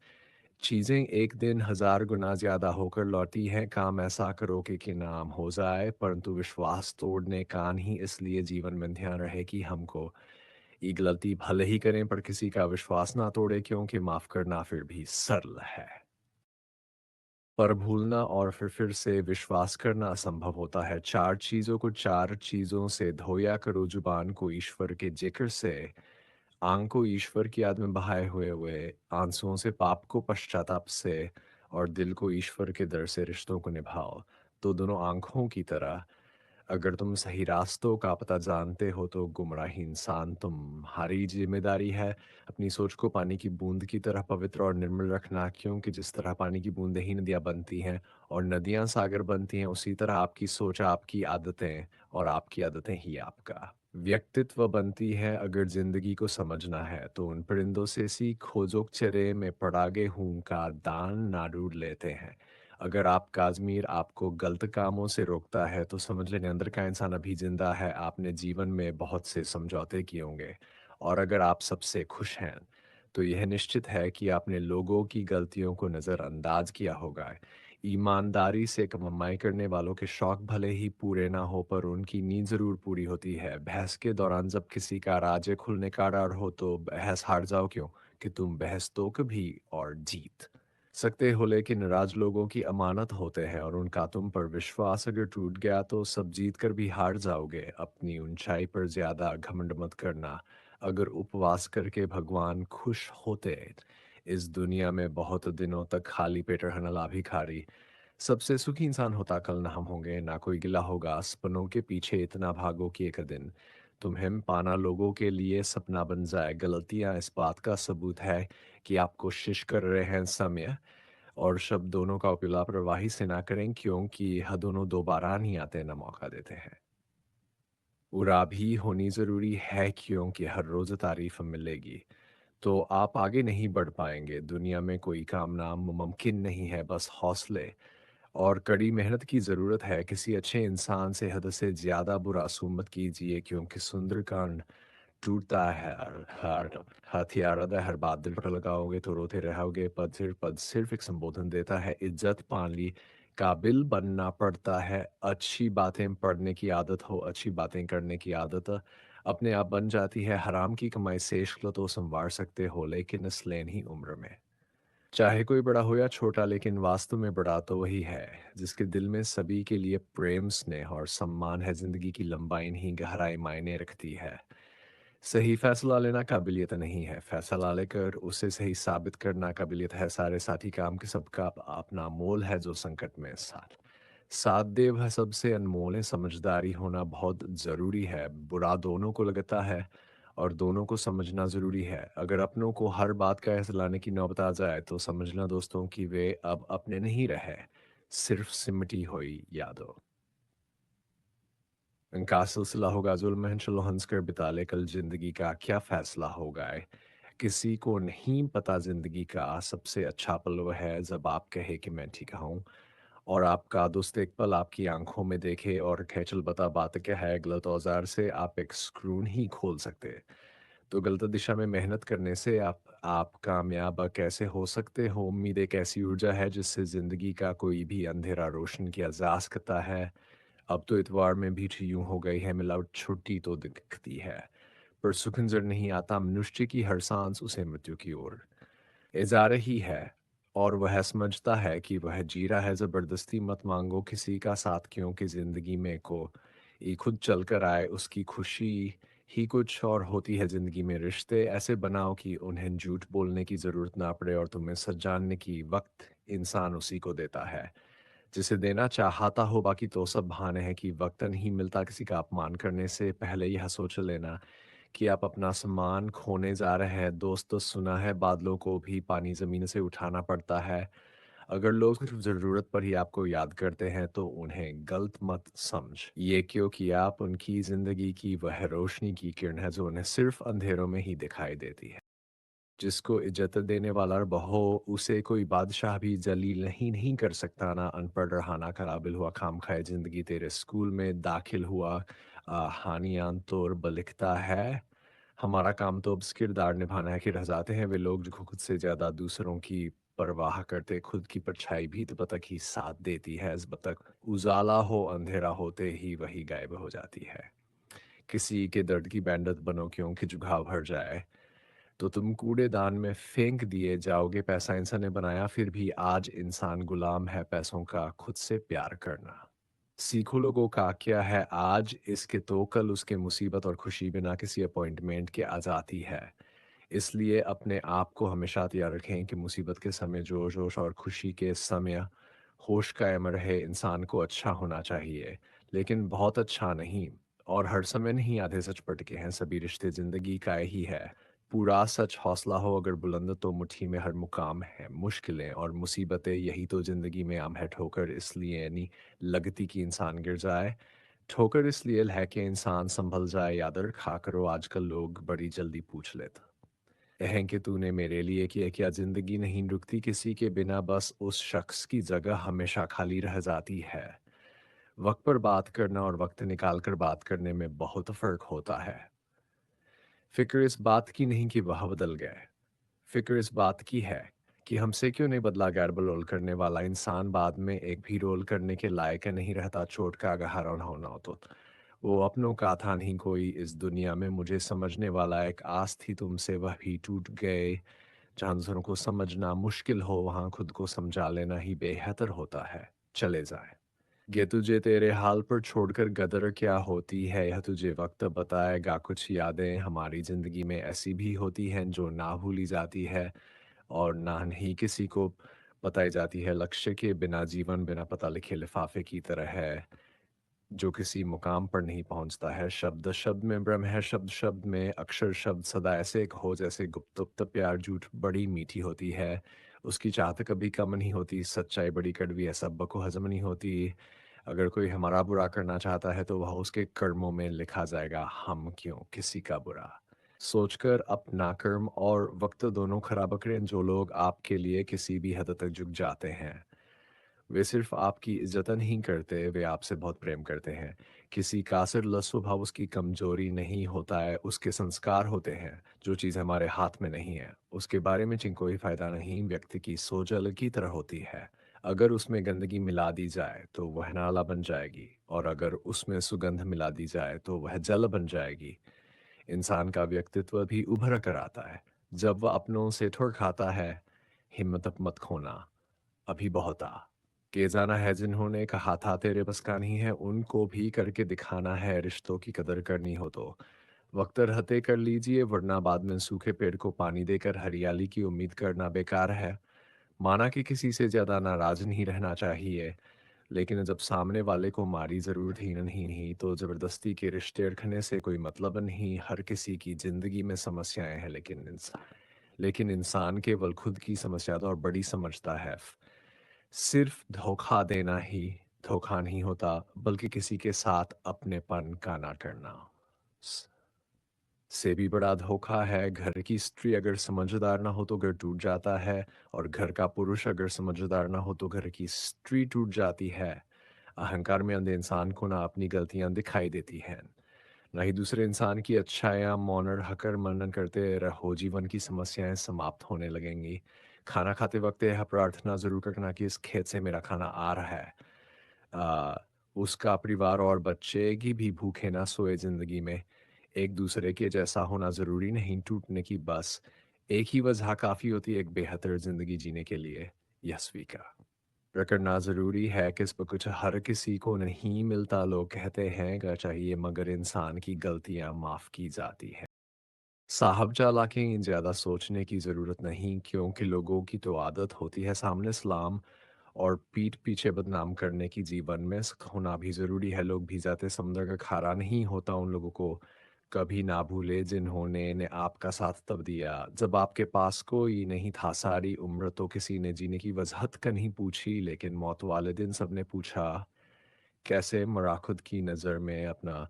चीजें एक दिन हजार गुना ज्यादा होकर लौटी हैं। काम ऐसा करो कि नाम हो जाए, परंतु विश्वास तोड़ने का नहीं। इसलिए जीवन में ध्यान रहे कि हमको ये गलती भले ही करें पर किसी का विश्वास ना तोड़े, क्योंकि माफ करना फिर भी सरल है, पर भूलना और फिर से विश्वास करना असंभव होता है। चार चीज़ों को चार चीज़ों से धोया करो, जुबान को ईश्वर के जिक्र से, आंख को ईश्वर की याद में बहाए हुए हुए आंसुओं से, पाप को पश्चाताप से, और दिल को ईश्वर के दर से। रिश्तों को निभाओ तो दोनों आंखों की तरह। अगर तुम सही रास्तों का पता जानते हो तो गुमराही इंसान तुम्हारी जिम्मेदारी है अपनी सोच को पानी की बूंद की तरह पवित्र और निर्मल रखना, क्योंकि जिस तरह पानी की बूंदें ही नदियाँ बनती हैं और नदियाँ सागर बनती हैं, उसी तरह आपकी सोच, आपकी आदतें और आपकी आदतें ही आपका व्यक्तित्व बनती है। अगर जिंदगी को समझना है तो उन परिंदों से सीखो जो चरे में पड़ागे हूं का दान ना ढूंढ लेते हैं। अगर आप काज़मीर आपको गलत कामों से रोकता है तो समझ लें अंदर का इंसान अभी जिंदा है। आपने जीवन में बहुत से समझौते किए होंगे, और अगर आप सबसे खुश हैं तो यह निश्चित है कि आपने लोगों की गलतियों को नज़रअंदाज किया होगा। ईमानदारी से कमाई करने वालों के शौक भले ही पूरे ना हो पर उनकी नींद ज़रूर पूरी होती है। बहस के दौरान जब किसी का राज खुलने का डर हो तो बहस हार जाओ क्यों, कि तुम बहस तो कभी और जीत सकते हो, लेकिन नाराज लोगों की अमानत होते हैं और उनका तुम पर विश्वास अगर टूट गया तो सब जीत कर भी हार जाओगे। अपनी ऊंचाई पर ज्यादा घमंड मत करना। अगर उपवास करके भगवान खुश होते, इस दुनिया में बहुत दिनों तक खाली पेट रहना लाभिकारी। सबसे सुखी इंसान होता कल ना हम होंगे, ना कोई गिला होगा। सपनों के पीछे इतना भागो कि एक दिन तुम्हें पाना लोगों के लिए सपना बन जाए। गलतियां इस बात का सबूत है कि आप कोशिश कर रहे हैं। समय और शब्द दोनों का उपयोग लापरवाही से ना करें, क्योंकि यह दोनों दोबारा नहीं आते ना मौका देते हैं। बुरा भी होनी ज़रूरी है, क्योंकि हर रोज़ तारीफ मिलेगी तो आप आगे नहीं बढ़ पाएंगे। दुनिया में कोई काम नामुमकिन नहीं है, बस हौसले और कड़ी मेहनत की ज़रूरत है। किसी अच्छे इंसान से हद से ज़्यादा बुरा असुम मत कीजिए, क्योंकि सुंदरकांड टूटता है हर हथियार अदा, हर बात दिल पर लगाओगे तो रोते रहोगे। पद सिर्फ एक संबोधन देता है। इज्जत पानी काबिल बनना पड़ता है। अच्छी बातें पढ़ने की आदत हो, अच्छी बातें करने की आदत अपने आप बन जाती है। हराम की कमाई से इश्क लो तो संवार सकते हो, लेकिन इस लेनी उम्र में चाहे कोई बड़ा हो या छोटा, लेकिन वास्तव में बड़ा तो वही है जिसके दिल में सभी के लिए प्रेम, स्नेह और सम्मान है। जिंदगी की लंबाई नहीं गहराई मायने रखती है। सही फैसला लेना काबिलियत नहीं है, फैसला लेकर उसे सही साबित करना काबिलियत है। सारे साथी काम के सबका अपना मोल है, जो संकट में साथ साथ दे वह सबसे अनमोल है। समझदारी होना बहुत ज़रूरी है। बुरा दोनों को लगता है और दोनों को समझना ज़रूरी है। अगर अपनों को हर बात का ऐसा लाने की नौबत आ जाए तो समझना दोस्तों कि वे अब अपने नहीं रहे, सिर्फ सिमटी हुई यादों का सिलसिला होगा। जुल्म है चलो हंस कर बिता ले, कल जिंदगी का क्या फैसला होगा है। किसी को नहीं पता जिंदगी का सबसे अच्छा पल वह है जब आप कहे कि मैं ठीक हूँ, और आपका दोस्त एक पल आपकी आंखों में देखे और कहे चल बता बात क्या है। गलत औजार से आप एक स्क्रू नहीं खोल सकते, तो गलत दिशा में मेहनत करने से आप कामयाब कैसे हो सकते हो। उम्मीद एक ऐसी ऊर्जा है जिससे ज़िंदगी का कोई भी अंधेरा रोशन किया जा सकता है। अब तो इतवार में भी यूं हो गई है, मिलावट छुट्टी तो दिखती है, पर सुख नजर नहीं आता। मनुष्य की हर सांस उसे मृत्यु की ओर ले जा रही है, और वह समझता है कि वह जी रहा है। जबरदस्ती मत मांगो किसी का साथ, क्योंकि जिंदगी में को ये खुद चल कर आए। उसकी खुशी ही कुछ और होती है। जिंदगी में रिश्ते ऐसे बनाओ कि उन्हें झूठ बोलने की जरूरत ना पड़े, और तुम्हें सच जानने की वक्त इंसान उसी को देता है जिसे देना चाहता हो। बाकी तो सब बहाने हैं कि वक्त नहीं मिलता। किसी का अपमान करने से पहले यह सोच लेना कि आप अपना सामान खोने जा रहे हैं। दोस्त तो सुना है बादलों को भी पानी ज़मीन से उठाना पड़ता है। अगर लोग सिर्फ ज़रूरत पर ही आपको याद करते हैं तो उन्हें गलत मत समझ। ये क्योंकि आप उनकी ज़िंदगी की वह रोशनी की किरण है जो उन्हें सिर्फ अंधेरों में ही दिखाई देती है। जिसको इज्जत देने वाला हो उसे कोई बादशाह भी जलील नहीं कर सकता। ना अनपढ़ रहा ना काबिल हुआ, खाम खाए ज़िंदगी तेरे स्कूल में दाखिल हुआ। हानियान तौर बलिकता है। हमारा काम तो अब इस किरदार निभाना है कि रह जाते हैं वे लोग जो खुद से ज़्यादा दूसरों की परवाह करते। खुद की परछाई भी तो बतख ही साथ देती है। इस बतख उजाला हो अंधेरा होते ही वही गायब हो जाती है। किसी के दर्द की बैंडत बनो क्यों कि जुघाव भर जाए तो तुम कूड़ेदान में फेंक दिए जाओगे। पैसा इंसान ने बनाया फिर भी आज इंसान गुलाम है पैसों का खुद से प्यार करना। सीखो लोगों का क्या है आज इसके तो कल उसके मुसीबत और खुशी बिना किसी अपॉइंटमेंट के आ जाती है। इसलिए अपने आप को हमेशा तैयार रखें कि मुसीबत के समय जोश जोश और खुशी के समय होश कायम रहे। इंसान को अच्छा होना चाहिए लेकिन बहुत अच्छा नहीं। और हर समय नहीं आधे सच पटके हैं। सभी रिश्ते जिंदगी का ही है। पूरा सच हौसला हो अगर बुलंद तो मुट्ठी में हर मुकाम है। मुश्किलें और मुसीबतें यही तो ज़िंदगी में आम है। ठोकर इसलिए नहीं लगती कि इंसान गिर जाए। ठोकर इसलिए है कि इंसान संभल जाए। याद रखा करो आजकल लोग बड़ी जल्दी पूछ लेते हैं कि तूने मेरे लिए किया क्या। ज़िंदगी नहीं रुकती किसी के बिना, बस उस शख्स की जगह हमेशा खाली रह जाती है। वक्त पर बात करना और वक्त निकाल कर बात करने में बहुत फ़र्क होता है। फ़िक्र इस बात की नहीं कि वह बदल गए। फ़िक्र इस बात की है कि हमसे क्यों नहीं बदला। गैर बरोल करने वाला इंसान बाद में एक भी रोल करने के लायक नहीं रहता। चोट का अगर होना हो तो वो अपनों का था नहीं कोई इस दुनिया में। मुझे समझने वाला एक आस थी तुमसे वह भी टूट गए। जहाँ दूसरों को समझना मुश्किल हो वहाँ खुद को समझा लेना ही बेहतर होता है। चले जाए ये तुझे तेरे हाल पर छोड़कर गदर क्या होती है यह तुझे वक्त बताएगा। कुछ यादें हमारी ज़िंदगी में ऐसी भी होती हैं जो ना भूली जाती है और ना ही किसी को बताई जाती है। लक्ष्य के बिना जीवन बिना पता लिखे लिफाफे की तरह है जो किसी मुकाम पर नहीं पहुंचता है। शब्द शब्द में ब्रह्म है। शब्द शब्द में अक्षर। शब्द सदा ऐसे एक हो जैसे गुप्त गुप्त प्यार। झूठ बड़ी मीठी होती है उसकी चाहत कभी कम नहीं होती। सच्चाई बड़ी कड़वी है सब को हजम नहीं होती। अगर कोई हमारा बुरा करना चाहता है तो वह उसके कर्मों में लिखा जाएगा। हम क्यों किसी का बुरा सोचकर अपना कर्म और वक्त दोनों खराब करें। जो लोग आपके लिए किसी भी हद तक झुक जाते हैं वे सिर्फ आपकी इज्जत नहीं करते, वे आपसे बहुत प्रेम करते हैं। किसी का सिर्फ स्वभाव उसकी कमजोरी नहीं होता है, उसके संस्कार होते हैं। जो चीज़ हमारे हाथ में नहीं है, उसके बारे में चिंता कोई फायदा नहीं। व्यक्ति की सोच अलग की तरह होती है। अगर उसमें गंदगी मिला दी जाए तो वह नाला बन जाएगी और अगर उसमें सुगंध मिला दी जाए तो वह जल बन जाएगी। इंसान का व्यक्तित्व भी उभर कर आता है जब वह अपनों से ठुर खाता है। हिम्मत अब मत खोना, अभी बहुत के जाना है। जिन्होंने कहा था तेरे बस का नहीं है उनको भी करके दिखाना है। रिश्तों की कदर करनी हो तो वक्त रहते कर लीजिए वरना बाद में सूखे पेड़ को पानी देकर हरियाली की उम्मीद करना बेकार है। माना कि किसी से ज़्यादा नाराज नहीं रहना चाहिए लेकिन जब सामने वाले को हमारी ज़रूरत ही नहीं तो ज़बरदस्ती के रिश्ते रखने से कोई मतलब नहीं। हर किसी की ज़िंदगी में समस्याएं हैं लेकिन इंसान केवल खुद की समस्या तो और बड़ी समझता है। सिर्फ धोखा देना ही धोखा नहीं होता बल्कि किसी के साथ अपनेपन का ना करना से भी बड़ा धोखा है। घर की स्त्री अगर समझदार ना हो तो घर टूट जाता है और घर का पुरुष अगर समझदार ना हो तो घर की स्त्री टूट जाती है। अहंकार में अंधे इंसान को ना अपनी गलतियां दिखाई देती हैं ना ही दूसरे इंसान की अच्छाइयाँ। मौन रहकर मनन करते रहो जीवन की समस्याएं समाप्त होने लगेंगी। खाना खाते वक्त यह प्रार्थना जरूर करना कि इस खेत से मेरा खाना आ रहा है। आ, उसका परिवार और बच्चे की भी भूखे ना सोए। जिंदगी में एक दूसरे के जैसा होना जरूरी नहीं टूटने की बस एक ही वजह काफ़ी होती है एक बेहतर जिंदगी जीने के लिए। यह स्वीकार करना ज़रूरी है कि इस पर कुछ हर किसी को नहीं मिलता। लोग कहते हैं कि चाहिए मगर इंसान की गलतियां माफ़ की जाती हैं। साहब चालाकी ज़्यादा सोचने की ज़रूरत नहीं क्योंकि लोगों की तो आदत होती है सामने सलाम और पीठ पीछे बदनाम करने की। जीवन में होना भी ज़रूरी है। लोग भी जाते समंदर का खारा नहीं होता उन लोगों को कभी ना भूले जिन्होंने ने आपका साथ तब दिया जब आपके पास कोई नहीं था। सारी उम्र तो किसी ने जीने की वजहत का नहीं पूछी, लेकिन मौत वाले दिन सबने पूछा कैसे मरा। खुद की नज़र में अपना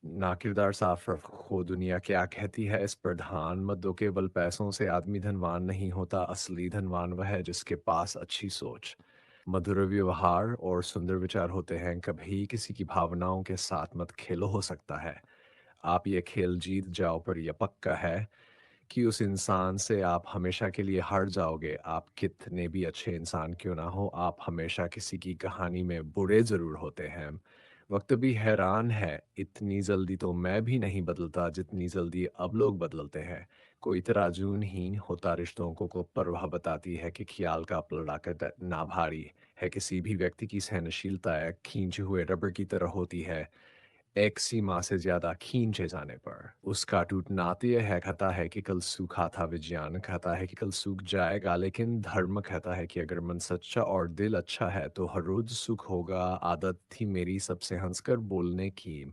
ना किरदार साफ रखो। दुनिया क्या कहती है इस पर ध्यान मत दो। केवल पैसों से आदमी धनवान नहीं होता, असली धनवान वह है जिसके पास अच्छी सोच, मधुर व्यवहार और सुंदर विचार होते हैं। कभी किसी की भावनाओं के साथ मत खेलो। हो सकता है आप ये खेल जीत जाओ, पर यह पक्का है कि उस इंसान से आप हमेशा के लिए हार जाओगे। आप कितने भी अच्छे इंसान क्यों ना हो, आप हमेशा किसी की कहानी में बुरे ज़रूर होते हैं। वक्त भी हैरान है, इतनी जल्दी तो मैं भी नहीं बदलता जितनी जल्दी अब लोग बदलते हैं। कोई तराजू नहीं होता रिश्तों को परवाह बताती है कि ख्याल का पलड़ा कर ना भारी है। किसी भी व्यक्ति की सहनशीलता एक खींचे हुए रबर की तरह होती है। एक सीमा से ज्यादा खींचे जाने पर उसका टूटना तो यह है। कहता है कि कल सूखा था, विज्ञान कहता है कि कल सूख जाएगा, लेकिन धर्म कहता है कि अगर मन सच्चा और दिल अच्छा है तो हर रोज सुख होगा। आदत थी मेरी सबसे हंसकर बोलने की,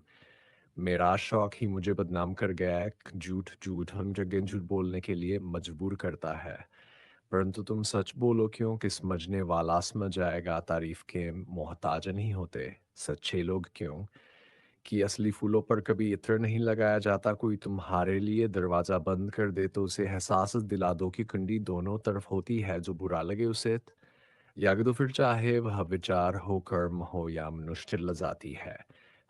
मेरा शौक ही मुझे बदनाम कर गया है। झूठ झूठ हम जगह झूठ बोलने के लिए मजबूर करता है। परंतु तुम सच बोलो क्यों कि समझने वाला समझ जाएगा। तारीफ के मोहताज नहीं होते सच्चे लोग क्यों कि असली फूलों पर कभी इत्र नहीं लगाया जाता। कोई तुम्हारे लिए दरवाजा बंद कर दे तो उसे एहसास दिला दो कि कुंडी दोनों तरफ होती है। जो बुरा लगे उसे याग दो, फिर चाहे वह विचार हो, कर्म हो या मनुष्य लजाती है।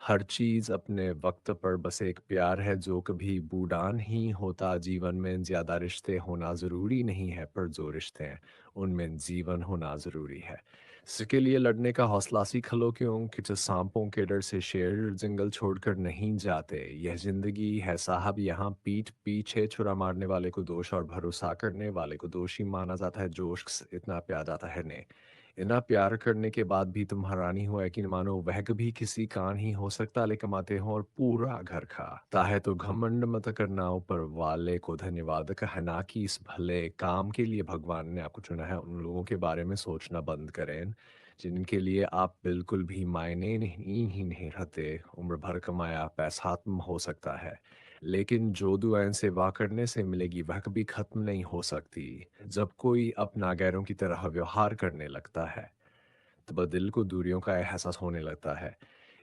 हर चीज अपने वक्त पर, बस एक प्यार है जो कभी बूढ़ा नहीं होता। जीवन में ज्यादा रिश्ते होना जरूरी नहीं है, पर जो रिश्ते हैं उनमें जीवन होना जरूरी है। इसके लिए लड़ने का हौसला सीख लो क्योंकि जो सांपों के डर से शेर जंगल छोड़कर नहीं जाते। यह जिंदगी है साहब, यहाँ पीठ पीछे छुरा मारने वाले को दोष और भरोसा करने वाले को दोषी माना जाता है। जोश इतना प्यार जाता है ने इतना प्यार करने के बाद भी तुम्हारा नहीं हुआ, यकीन मानो वह कभी किसी का नहीं हो सकता। ले कमाते हो और पूरा घर खाता है तो घमंड मत करना, ऊपर वाले को धन्यवाद कहना कि इस भले काम के लिए भगवान ने आपको चुना है। उन लोगों के बारे में सोचना बंद करें जिनके लिए आप बिल्कुल भी मायने नहीं ही नहीं रहते। उम्र भर कमाया पैसा खत्म हो सकता है, लेकिन जो दुआएं सेवा करने से मिलेगी वह कभी खत्म नहीं हो सकती। जब कोई अपना गैरों की तरह व्यवहार करने लगता है तब दिल को दूरियों का एहसास होने लगता है।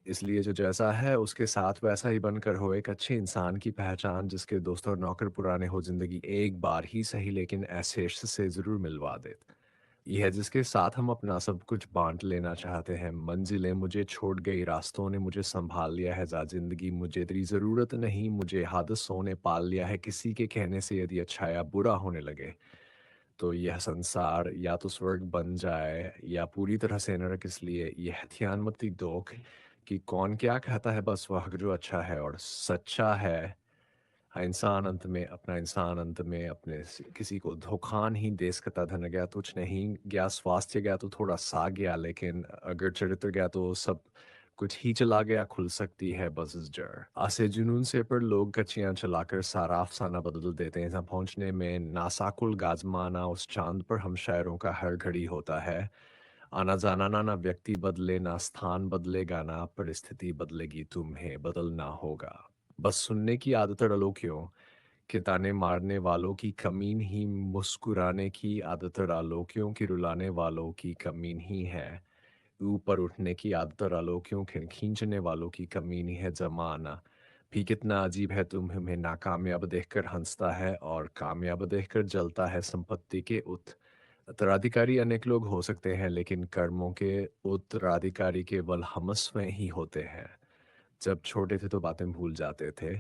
इसलिए जो जैसा है उसके साथ वैसा ही बनकर हो। एक अच्छे इंसान की पहचान जिसके दोस्त और नौकर पुराने हो, जिंदगी एक बार ही सही लेकिन ऐसे से जरूर मिलवा दे। ये है जिसके साथ हम अपना सब कुछ बांट लेना चाहते हैं। मंजिलें मुझे छोड़ गई, रास्तों ने मुझे संभाल लिया है। जा जिंदगी मुझे तेरी जरूरत नहीं, मुझे हादसों ने पाल लिया है। किसी के कहने से यदि अच्छा या बुरा होने लगे तो यह संसार या तो स्वर्ग बन जाए या पूरी तरह से नरक। इसलिए यह ध्यान मत दो कि कौन क्या कहता है, बस वह जो अच्छा है और सच्चा है। हाँ, इंसान अंत में अपने किसी को धोखा नहीं दे सकता। धन गया तो कुछ नहीं गया, स्वास्थ्य गया तो थोड़ा सा गया, लेकिन अगर चरित्र गया तो सब कुछ ही चला गया। खुल सकती है बस जड़ आसे जुनून से, पर लोग कच्चियां चलाकर सारा अफसाना बदल देते हैं। जहाँ पहुंचने में नासाकुल गाजमाना, उस चांद पर हम शायरों का हर घड़ी होता है। आना जाना ना ना व्यक्ति बदले ना स्थान बदलेगा, ना परिस्थिति बदलेगी, तुम्हें बदलना होगा। बस सुनने की आदत डालो क्यों कि ताने मारने वालों की कमी नहीं, मुस्कुराने की आदत डालो क्योंकि रुलाने वालों की कमी नहीं है। ऊपर उठने की आदत डालो क्योंकि खींचने वालों की कमी नहीं है। जमाना भी कितना अजीब है, तुम्हें नाकामयाब देखकर हंसता है और कामयाब देखकर जलता है। संपत्ति के उत्तराधिकारी अनेक लोग हो सकते हैं, लेकिन कर्मों के उत्तराधिकारी केवल हम स्वयं ही होते हैं। जब छोटे थे तो बातें भूल जाते थे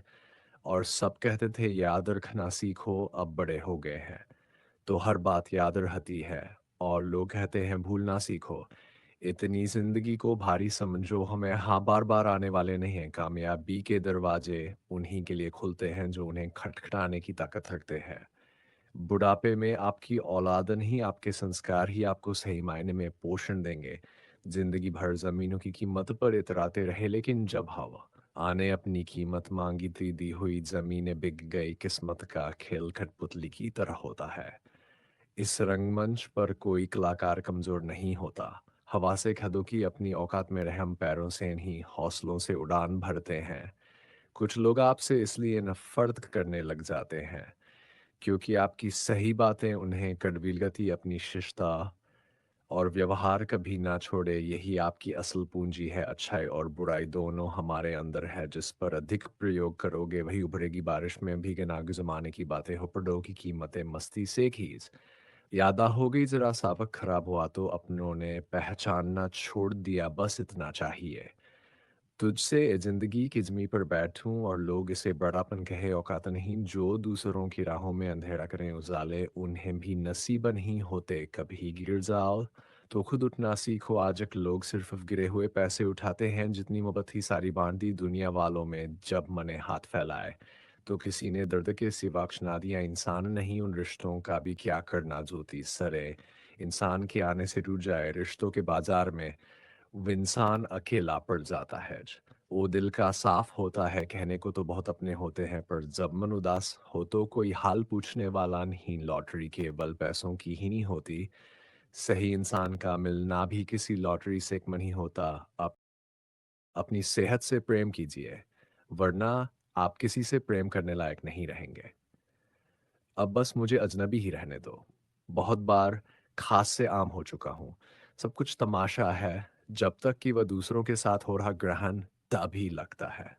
और सब कहते थे याद रखना सीखो, अब बड़े हो गए हैं तो हर बात याद रहती है। और लोग कहते हैं भूलना सीखो। इतनी जिंदगी को भारी समझो, हमें हाँ बार बार आने वाले नहीं हैं। कामयाबी के दरवाजे उन्हीं के लिए खुलते हैं जो उन्हें खटखटाने की ताकत रखते हैं। बुढ़ापे में आपकी औलाद नहीं, आपके संस्कार ही आपको सही मायने में पोषण देंगे। जिंदगी भर जमीनों की कीमत पर इतराते रहे, लेकिन जब हवा आने अपनी कीमत मांगी थी, दी हुई जमीनें बिक गई। किस्मत का खेल कठपुतली की तरह होता है। इस रंगमंच पर कोई कलाकार कमजोर नहीं होता। हवा से कह दो कि अपनी औकात में रहे, हम पैरों से नहीं हौसलों से उड़ान भरते हैं। कुछ लोग आपसे इसलिए नफ़रत करने लग जाते हैं क्योंकि आपकी सही बातें उन्हें कड़वी अपनी शिष्टता और व्यवहार कभी ना छोड़े। यही आपकी असल पूंजी है। अच्छाई और बुराई दोनों हमारे अंदर है। जिस पर अधिक प्रयोग करोगे वही उभरेगी। बारिश में भीगे नाग जमाने की बातें हो, पड़ों की कीमतें मस्ती से खींच। यादा हो गई जरा सावक खराब हुआ तो अपनों ने पहचानना छोड़ दिया, बस इतना चाहिए। तुझसे जिंदगी की ज़मीं पर बैठूं और लोग इसे बड़ापन कहे औकात नहीं। जो दूसरों की राहों में अंधेरा करें उजाले, उन्हें भी नसीब नहीं होते। कभी गिर जाओ तो खुद उठना सीखो। आजक लोग सिर्फ गिरे हुए पैसे उठाते हैं। जितनी मोहब्बत थी सारी बांट दी दुनिया वालों में। जब मने हाथ फैलाए तो किसी ने दर्द के सिवा बख्श ना दिया। इंसान नहीं उन रिश्तों का भी क्या करना जो सरे इंसान के आने से टूट जाए। रिश्तों के बाजार में वो इंसान अकेला पड़ जाता है। वो दिल का साफ होता है, कहने को तो बहुत अपने होते हैं, पर जब मन उदास हो तो कोई हाल पूछने वाला नहीं। लॉटरी केवल पैसों की ही नहीं होती, सही इंसान का मिलना भी किसी लॉटरी से कम नहीं होता। आप अपनी सेहत से प्रेम कीजिए, वरना आप किसी से प्रेम करने लायक नहीं रहेंगे। अब बस मुझे अजनबी ही रहने दो। बहुत बार खास से आम हो चुका हूँ। सब कुछ तमाशा है, जब तक कि वह दूसरों के साथ हो रहा ग्रहण तभी लगता है।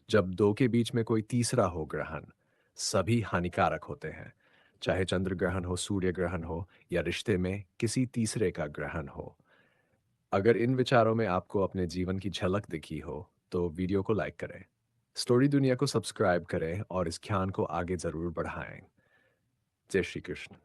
जब दो के बीच में कोई तीसरा हो ग्रहण, सभी हानिकारक होते हैं। चाहे चंद्र ग्रहण हो, सूर्य ग्रहण हो या रिश्ते में किसी तीसरे का ग्रहण हो। अगर इन विचारों में आपको अपने जीवन की झलक दिखी हो, तो वीडियो को लाइक करें। स्टोरी दुनिया को सब्सक्राइब करें और इस ज्ञान को आगे ज़रूर बढ़ाएं। जय श्री कृष्ण।